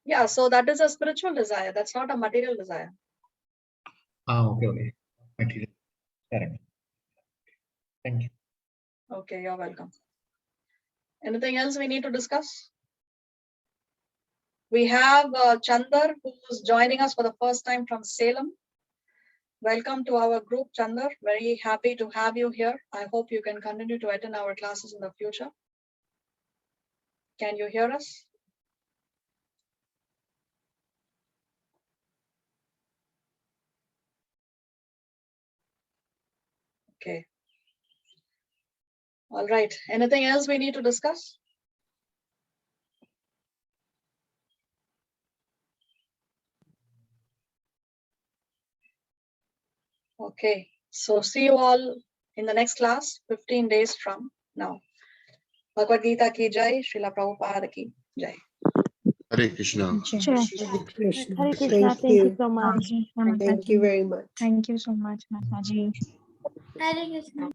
Yeah, so that is a spiritual desire. That's not a material desire. Okay. Material. Correct. Thank you. Okay, you're welcome. Anything else we need to discuss? We have Chandar, who is joining us for the first time from Salem. Welcome to our group, Chandar. Very happy to have you here. I hope you can continue to attend our classes in the future. Can you hear us? Okay. All right. Anything else we need to discuss? Okay. So see you all in the next class, 15 days from now. Bhagavad Gita ki jai, Srila Prabhupada ki jai. Hare Krishna. Hare Krishna. Thank you so much. Thank you very much. Thank you so much, Mataji. Hare Krishna.